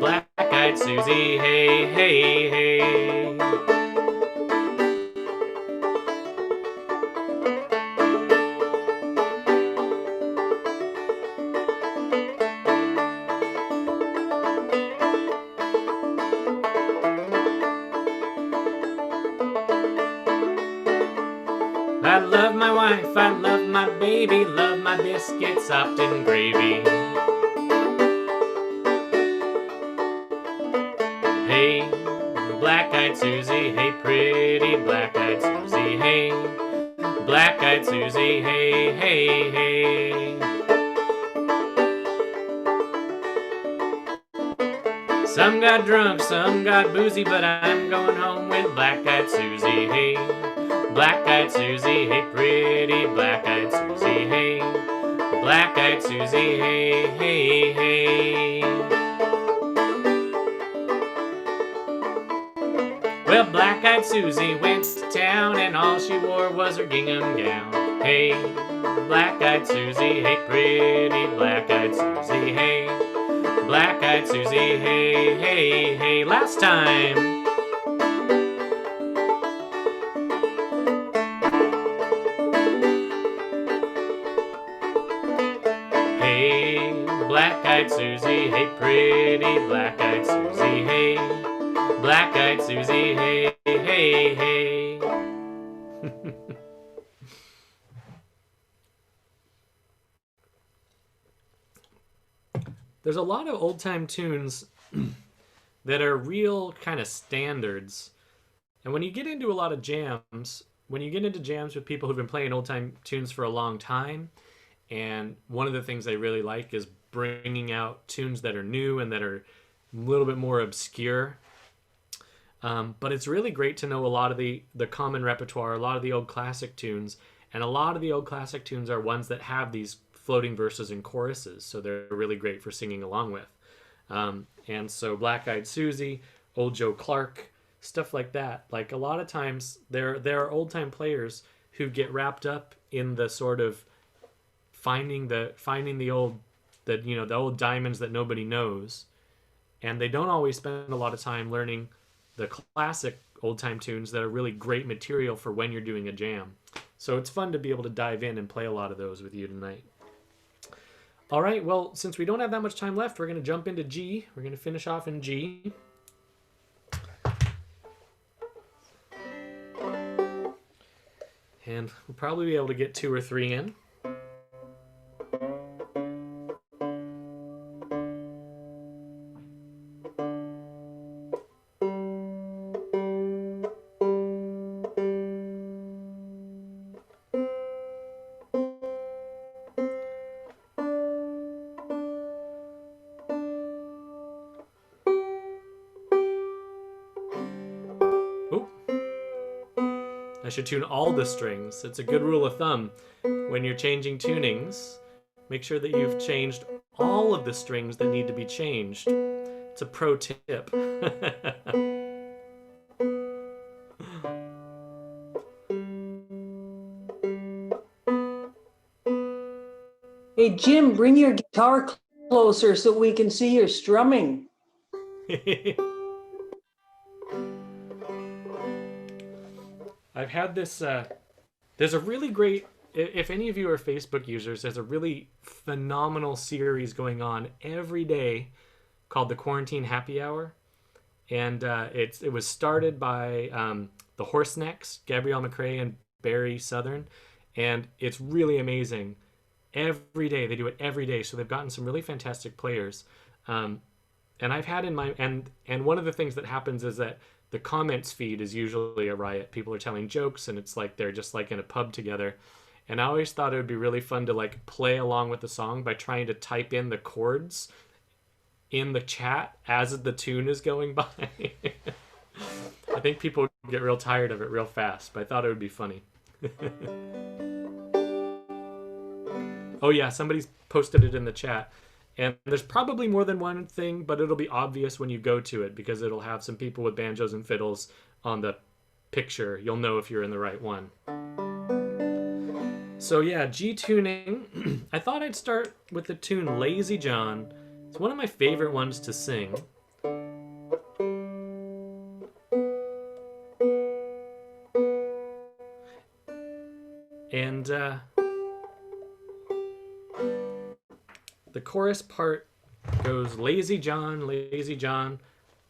Black-eyed Susie, hey, hey, hey. I love my wife, I love my baby, love my biscuits sopped in gravy. Hey, Black-eyed Susie, hey, pretty Black-eyed Susie, hey. Black-eyed Susie, hey, hey, hey. Some got drunk, some got boozy, but I'm going home with Black-eyed Susie, hey. Black-eyed Susie, hey, pretty Black-eyed Susie, hey. Black-eyed Susie, hey, hey, hey. Well, Black-eyed Susie went to town and all she wore was her gingham gown. Hey, Black-eyed Susie, hey, pretty Black-eyed Susie, hey. Black-eyed Susie, hey, hey, hey. Last time. Hey, Black-eyed Susie, hey, pretty Black-eyed Susie, hey. Black-eyed Susie, hey, hey, hey. There's a lot of old-time tunes that are real kind of standards. And when you get into a lot of jams, when you get into jams with people who've been playing old-time tunes for a long time, and one of the things they really like is bringing out tunes that are new and that are a little bit more obscure. But it's really great to know a lot of the common repertoire, a lot of the old classic tunes, and a lot of the old classic tunes are ones that have these floating verses and choruses, so they're really great for singing along with. And so Black-eyed Susie, Old Joe Clark, stuff like that. Like a lot of times there are old-time players who get wrapped up in the sort of finding the old diamonds that nobody knows, and they don't always spend a lot of time learning the classic old-time tunes that are really great material for when you're doing a jam. So it's fun to be able to dive in and play a lot of those with you tonight. All right, well, since we don't have that much time left, we're going to jump into G. We're going to finish off in G. And we'll probably be able to get 2 or 3 in. I should tune all the strings. It's a good rule of thumb. When you're changing tunings, make sure that you've changed all of the strings that need to be changed. It's a pro tip. Hey, Jim, bring your guitar closer so we can see your strumming. I've had this, there's a really great if any of you are Facebook users, there's a really phenomenal series going on every day called the Quarantine Happy Hour. And it was started by the Horsenecks, Gabrielle McRae and Barry Southern. And it's really amazing. Every day, they do it every day. So they've gotten some really fantastic players. And I've had in my, and one of the things that happens is that the comments feed is usually a riot. People are telling jokes and it's like they're just like in a pub together. And I always thought it would be really fun to like play along with the song by trying to type in the chords in the chat as the tune is going by. I think people get real tired of it real fast, but I thought it would be funny. Oh yeah, somebody's posted it in the chat. And there's probably more than one thing, but it'll be obvious when you go to it because it'll have some people with banjos and fiddles on the picture. You'll know if you're in the right one. So yeah, G tuning. I thought I'd start with the tune Lazy John. It's one of my favorite ones to sing. And the chorus part goes, lazy John,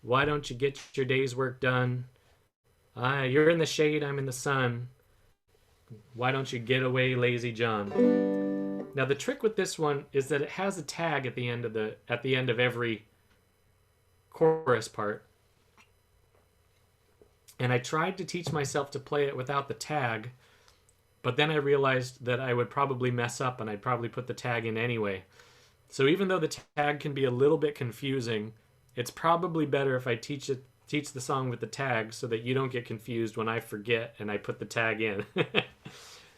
why don't you get your day's work done? You're in the shade, I'm in the sun. Why don't you get away, lazy John? Now the trick with this one is that it has a tag at the end of every chorus part. And I tried to teach myself to play it without the tag, but then I realized that I would probably mess up and I'd probably put the tag in anyway. So even though the tag can be a little bit confusing, it's probably better if I teach the song with the tag so that you don't get confused when I forget and I put the tag in.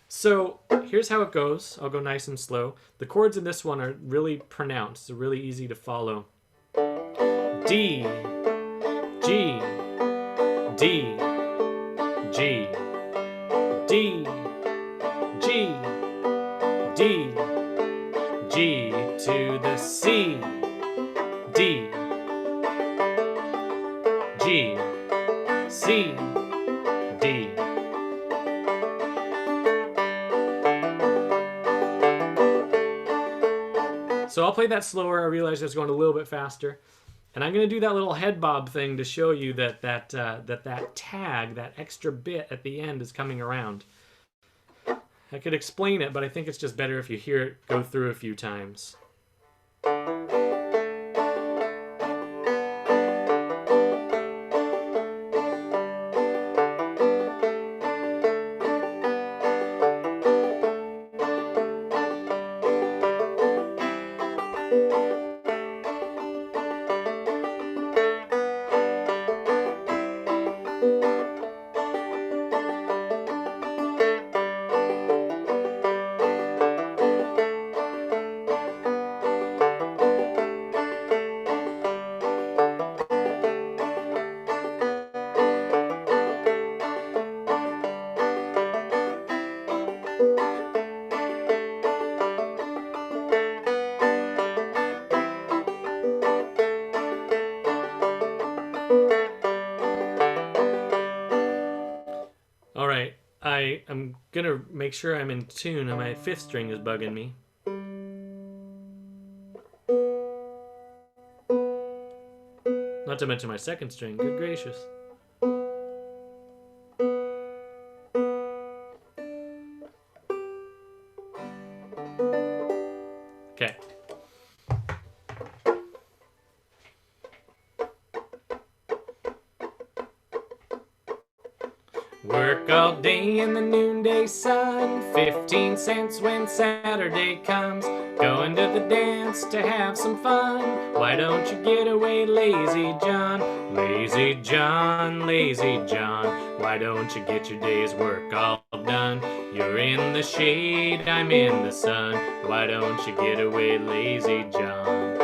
So here's how it goes. I'll go nice and slow. The chords in this one are really pronounced. They're really easy to follow. D, G, D, G, D, G, D, G to the C, D, G, C, D. So I'll play that slower. I realized I was going a little bit faster. And I'm going to do that little head bob thing to show you that tag, that extra bit at the end is coming around. I could explain it, but I think it's just better if you hear it go through a few times. Alright, I am gonna make sure I'm in tune and my fifth string is bugging me. Not to mention my second string, good gracious. Okay. Work all day in the noonday sun, 15 cents when Saturday comes. Going to the dance to have some fun. Why don't you get away, lazy John? Lazy John, lazy John. Why don't you get your day's work all done? You're in the shade, I'm in the sun. Why don't you get away, lazy John?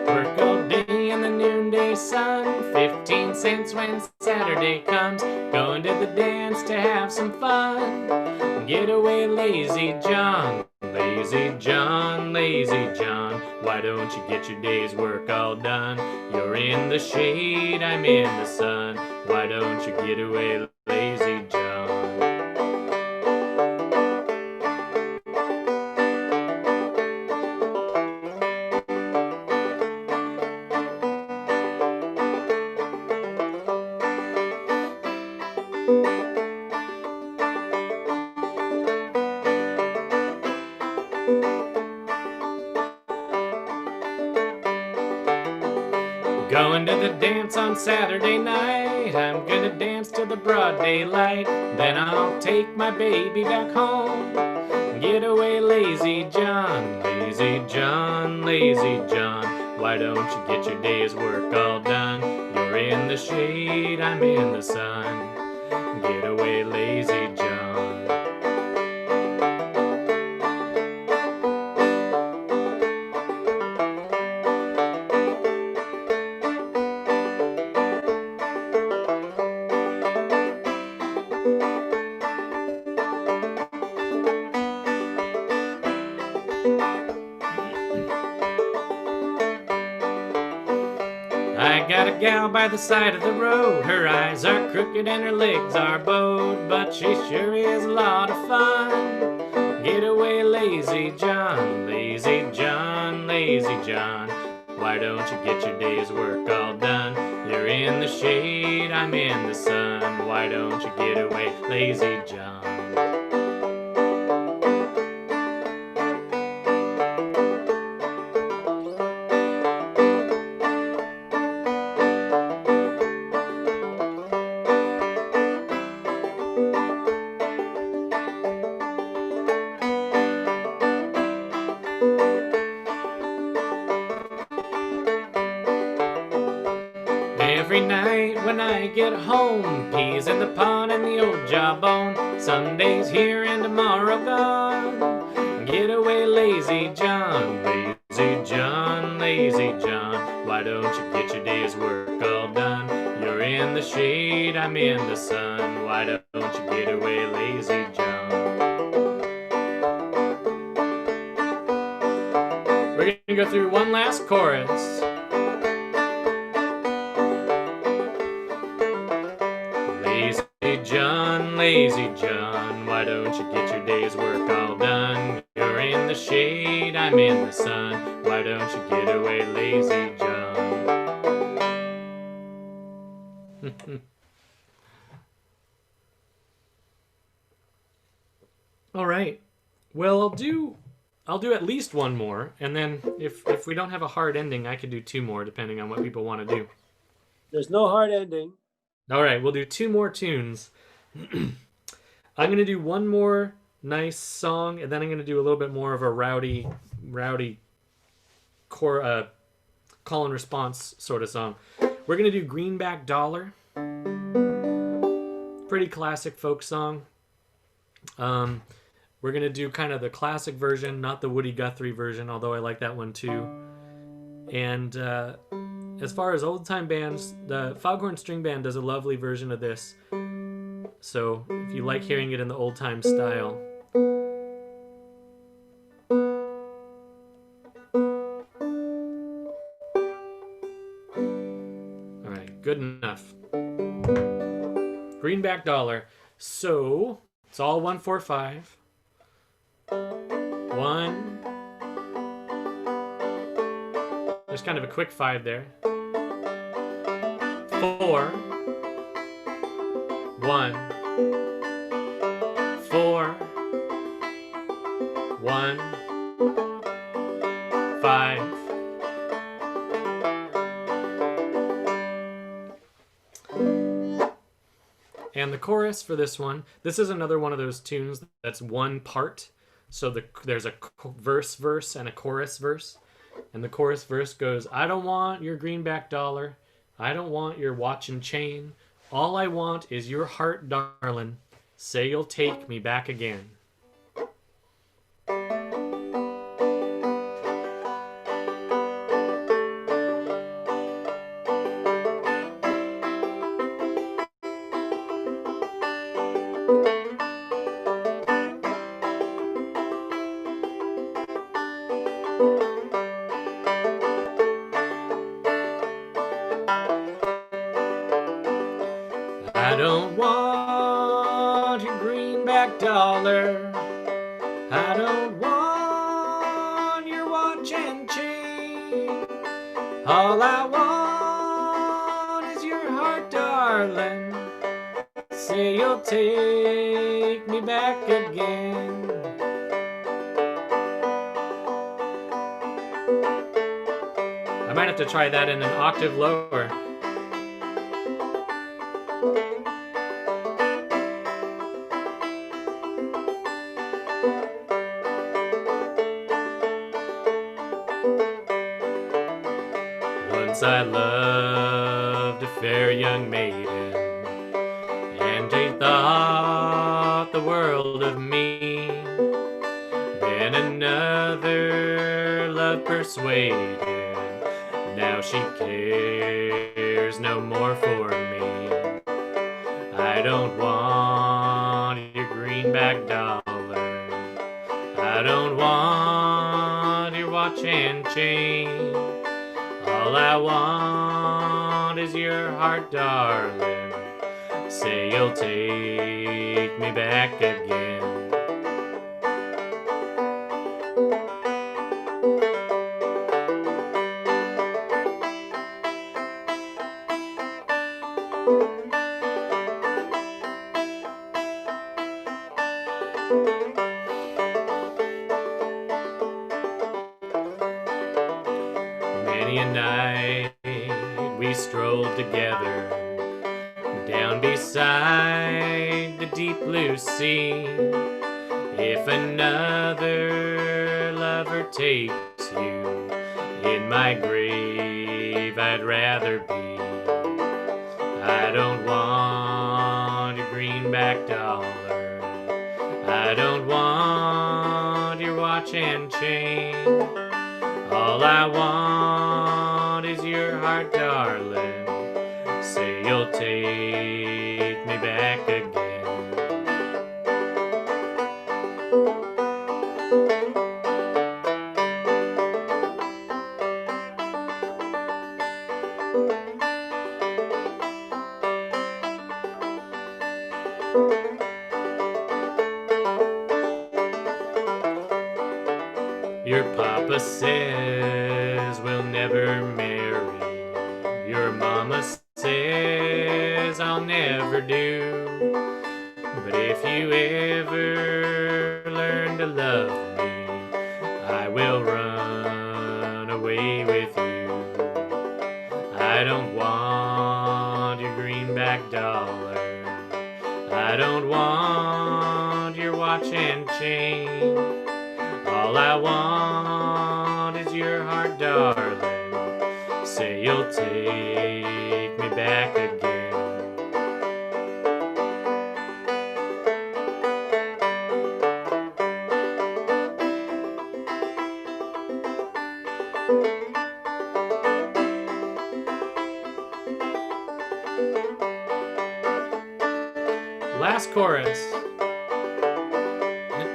Work all day Saturday sun, 15 cents when Saturday comes. Going to the dance to have some fun. Get away, lazy John, lazy John, lazy John. Why don't you get your day's work all done? You're in the shade, I'm in the sun. Why don't you get away, lazy John? Going to the dance on Saturday night. I'm gonna dance to the broad daylight. Then I'll take my baby back home. Get away, lazy John, lazy John, lazy John. Why don't you get your day's work all done? You're in the shade, I'm in the sun. Get away, lazy John. I got a gal by the side of the road. Her eyes are crooked and her legs are bowed, but she sure is a lot of fun. Get away, lazy John, lazy John, lazy John. Why don't you get your day's work all done? You're in the shade, I'm in the sun. Why don't you get away, lazy John? Every night when I get home, peas in the pot and the old jawbone. Sunday's here and tomorrow gone. Get away, lazy John, lazy John, lazy John. Why don't you get your day's work all done? You're in the shade, I'm in the sun. Why don't you get away, lazy John? We're gonna go through one last chorus. Lazy John, why don't you get your day's work all done? You're in the shade, I'm in the sun. Why don't you get away, lazy John? All right. Well, I'll do at least one more, and then if we don't have a hard ending, I could do two more depending on what people want to do. There's no hard ending. All right, we'll do two more tunes. I'm going to do one more nice song, and then I'm going to do a little bit more of a rowdy call and response sort of song. We're going to do Greenback Dollar. Pretty classic folk song. We're going to do kind of the classic version, not the Woody Guthrie version, although I like that one too. And as far as old-time bands, the Foghorn String Band does a lovely version of this. So if you like hearing it in the old-time style. All right, good enough. Greenback Dollar. So it's all 1-4-5. 1. There's kind of a quick 5 there. 4. 1. 4. 1. 5. And the chorus for this one, this is another one of those tunes that's one part. So there's a verse and a chorus verse. And the chorus verse goes, I don't want your greenback dollar. I don't want your watch and chain. All I want is your heart, darling. Say you'll take me back again. I don't want your greenback dollar. I don't want your watch and chain. All I want is your heart, darling. Say you'll take me back again. I might have to try that in an octave lower. Once I loved a fair young maiden, and she thought the world of me. Then another love persuaded, now she cares no more for me. I don't want your greenback dollar. I don't want your watch and chain. All I want is your heart, darling. Say you'll take me back again. Many a night we strolled together down beside the deep blue sea. If another lover takes you, in my grave I'd rather be. I don't want your greenback dollar. I don't want your watch and chain. All I want is your heart, darling. Say you'll take me back again. Your papa says we'll never marry. Your mama says I'll never do. But if you ever learn to love me, I will run away with you. I don't want your greenback dollar. I don't want your watch and chain. All I want is your heart, darling. Say you'll take me back again. Last chorus.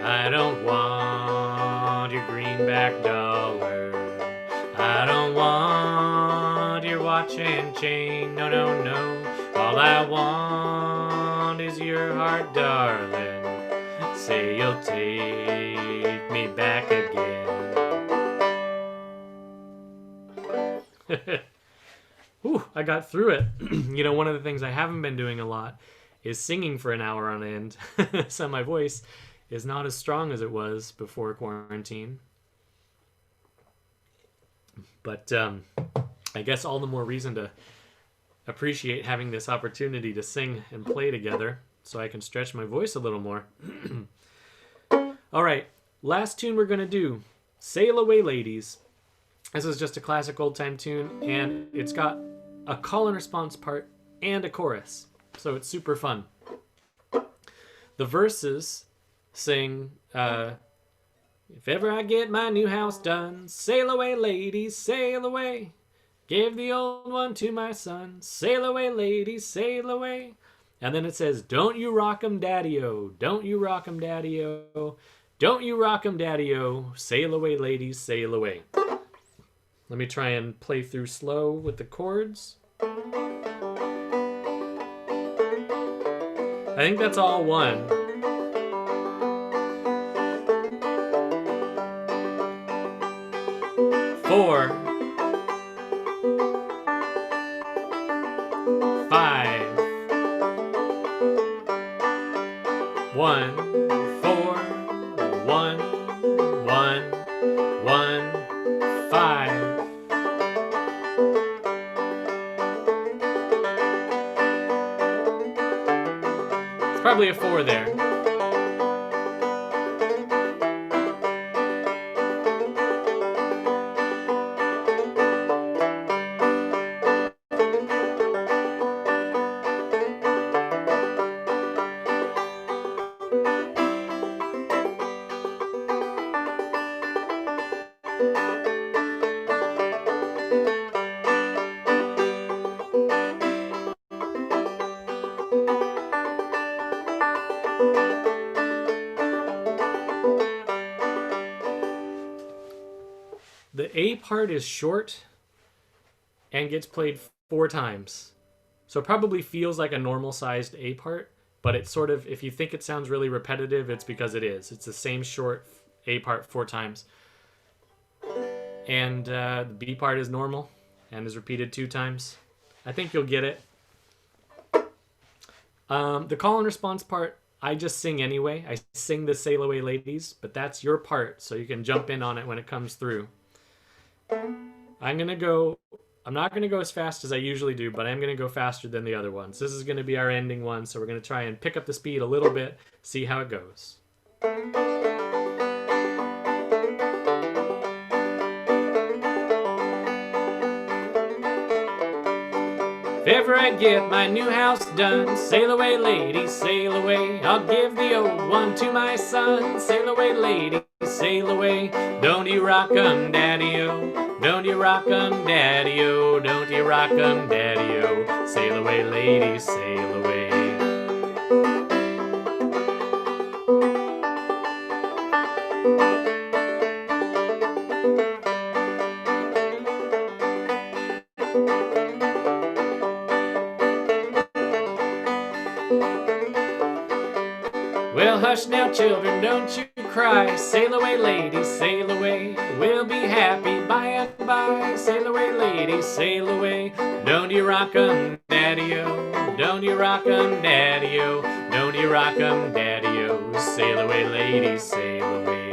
I don't want your greenback dollar. I don't want your watch and chain. No, no, no. All I want is your heart, darling. Say you'll take me back again. Whew, I got through it. You know, one of the things I haven't been doing a lot is singing for an hour on end. So my voice is not as strong as it was before quarantine. But I guess all the more reason to appreciate having this opportunity to sing and play together so I can stretch my voice a little more. All right, last tune we're going to do, Sail Away Ladies. This is just a classic old-time tune, and it's got a call and response part and a chorus, so it's super fun. The verses sing, if ever I get my new house done, sail away, ladies, sail away. Give the old one to my son. Sail away, ladies, sail away. And then it says, don't you rock 'em, daddy-o. Don't you rock 'em, daddy-o. Don't you rock 'em, daddy-o. Sail away, ladies, sail away. Let me try and play through slow with the chords. I think that's all one. Four. 5. 1, 4, 1, 1, 1, 5. It's probably a 4 there. The A part is short and gets played 4 times. So it probably feels like a normal sized A part, but it's sort of, if you think it sounds really repetitive, it's because it is. It's the same short A part 4 times. And the B part is normal and is repeated 2 times. I think you'll get it. The call and response part, I just sing anyway. I sing the Sail Away Ladies, but that's your part, so you can jump in on it when it comes through. I'm not going to go as fast as I usually do, but I'm going to go faster than the other ones. This is going to be our ending one, so we're going to try and pick up the speed a little bit, see how it goes. If ever I get my new house done, sail away, lady, sail away. I'll give the old one to my son. Sail away, lady, sail away. Don't you rock 'em, daddy-o. Don't you rock 'em, daddy-o. Don't you rock 'em, daddy-o. Sail away, lady, sail away. Well, hush now, children, don't you cry. Sail away, lady, sail away. We'll be happy by and by. Sail away, lady, sail away. Don't you rock 'em, daddy-o. Don't you rock 'em, daddy-o. Don't you rock 'em, daddy-o. Sail away, lady, sail away.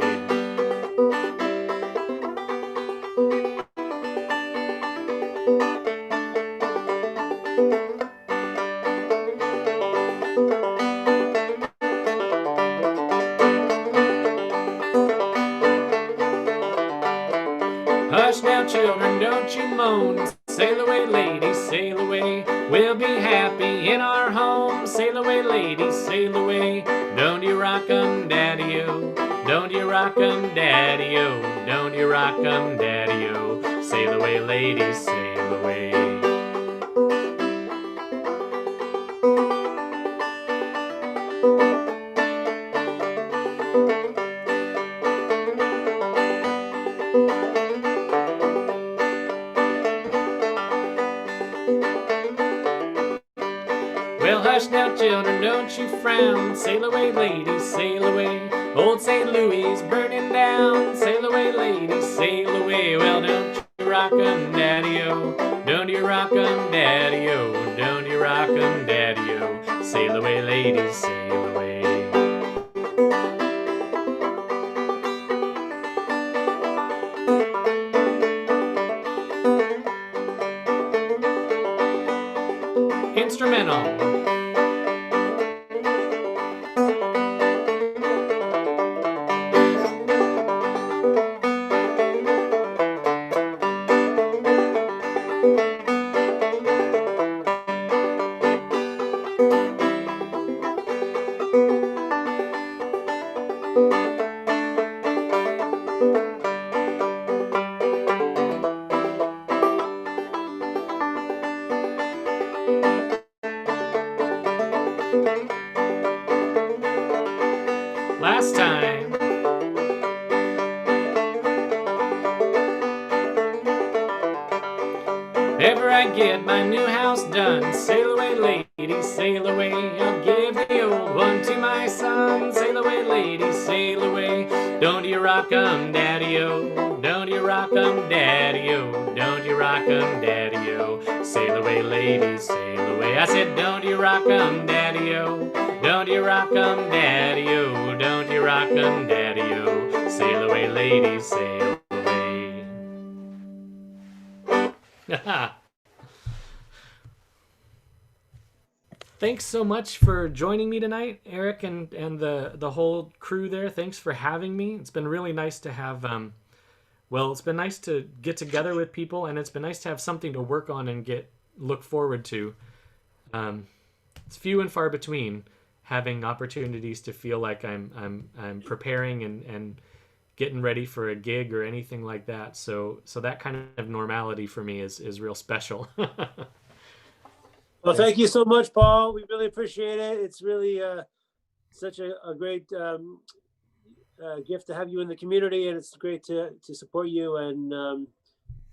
Hush now, children, don't you moan. Sail away, lady, sail away. We'll be happy in our home. Sail away, lady, sail away. Don't you rock 'em, daddy-o. Don't you rock 'em, daddy-o. Don't you rock 'em, daddy-o. Sail away, lady, sail away. Well, hush now, children, don't you frown. Sail away, lady, sail away. Old St. Louis is burning down. Sail away, lady, sail away. Well, don't you rock 'em, daddy-o. Don't you rock 'em, daddy-o. Don't you rock 'em, daddy-o. Sail away, lady, sail away. Instrumental. Last time. Ever I get my new house done, sail away, lady, sail away. I'll give the old to my son. Sail away, ladies, sail away. Don't you rock 'em, daddy-o. Don't you rock 'em, daddy-o. Don't you rock 'em, daddy-o. Sail away, ladies, sail away. I said, don't you rock 'em, daddy-o. Don't you rock 'em, daddy-o. Don't you rock 'em, daddy-o. Sail away, ladies, sail away. Thanks so much for joining me tonight, Eric, and the whole crew there. Thanks for having me. It's been really nice to have, it's been nice to get together with people, and it's been nice to have something to work on and look forward to. It's few and far between having opportunities to feel like I'm preparing and getting ready for a gig or anything like that. So that kind of normality for me is real special. Well, thank you so much, Paul. We really appreciate it. It's really such a great gift to have you in the community, and it's great to support you and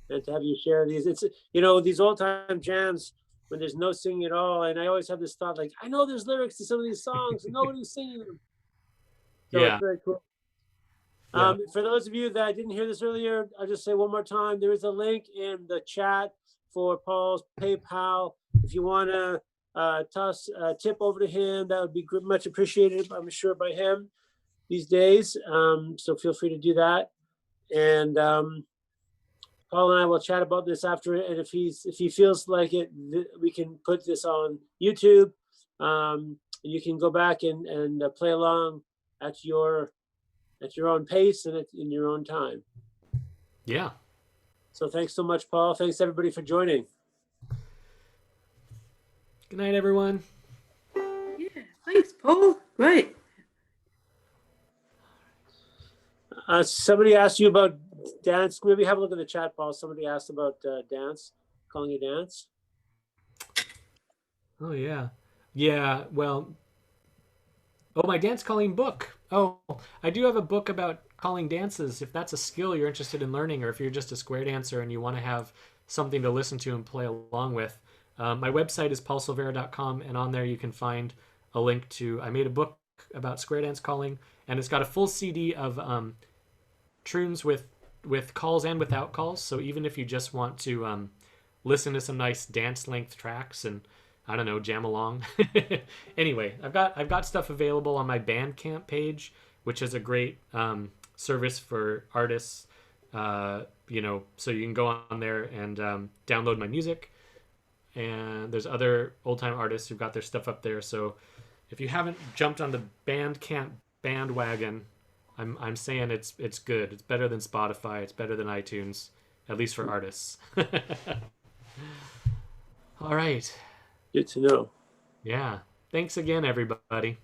to have you share these. It's these old time jams when there's no singing at all, and I always have this thought like, I know there's lyrics to some of these songs and nobody's singing them. So Yeah. it's very cool. Yeah. For those of you that didn't hear this earlier, I'll just say one more time, there is a link in the chat for Paul's PayPal. If you want to toss a tip over to him, that would be much appreciated, I'm sure, by him these days. So feel free to do that. And Paul and I will chat about this after it. And if he feels like it, we can put this on YouTube. You can go back and play along at your own pace and in your own time. Yeah. So thanks so much, Paul. Thanks everybody for joining. Good night, everyone. Yeah, thanks, Paul. Great. Somebody asked you about dance. Maybe have a look at the chat, Paul. Somebody asked about dance, calling you dance. Oh, yeah. Yeah, well, my dance calling book. Oh, I do have a book about calling dances. If that's a skill you're interested in learning, or if you're just a square dancer and you want to have something to listen to and play along with, my website is paulsilveria.com, and on there you can find a link to, I made a book about square dance calling, and it's got a full CD of tunes with calls and without calls. So even if you just want to listen to some nice dance length tracks and, I don't know, jam along. Anyway, I've got stuff available on my Bandcamp page, which is a great service for artists. So you can go on there and download my music. And there's other old time artists who've got their stuff up there. So if you haven't jumped on the Bandcamp bandwagon, I'm saying it's good. It's better than Spotify. It's better than iTunes, at least for artists. All right. Good to know. Yeah. Thanks again, everybody.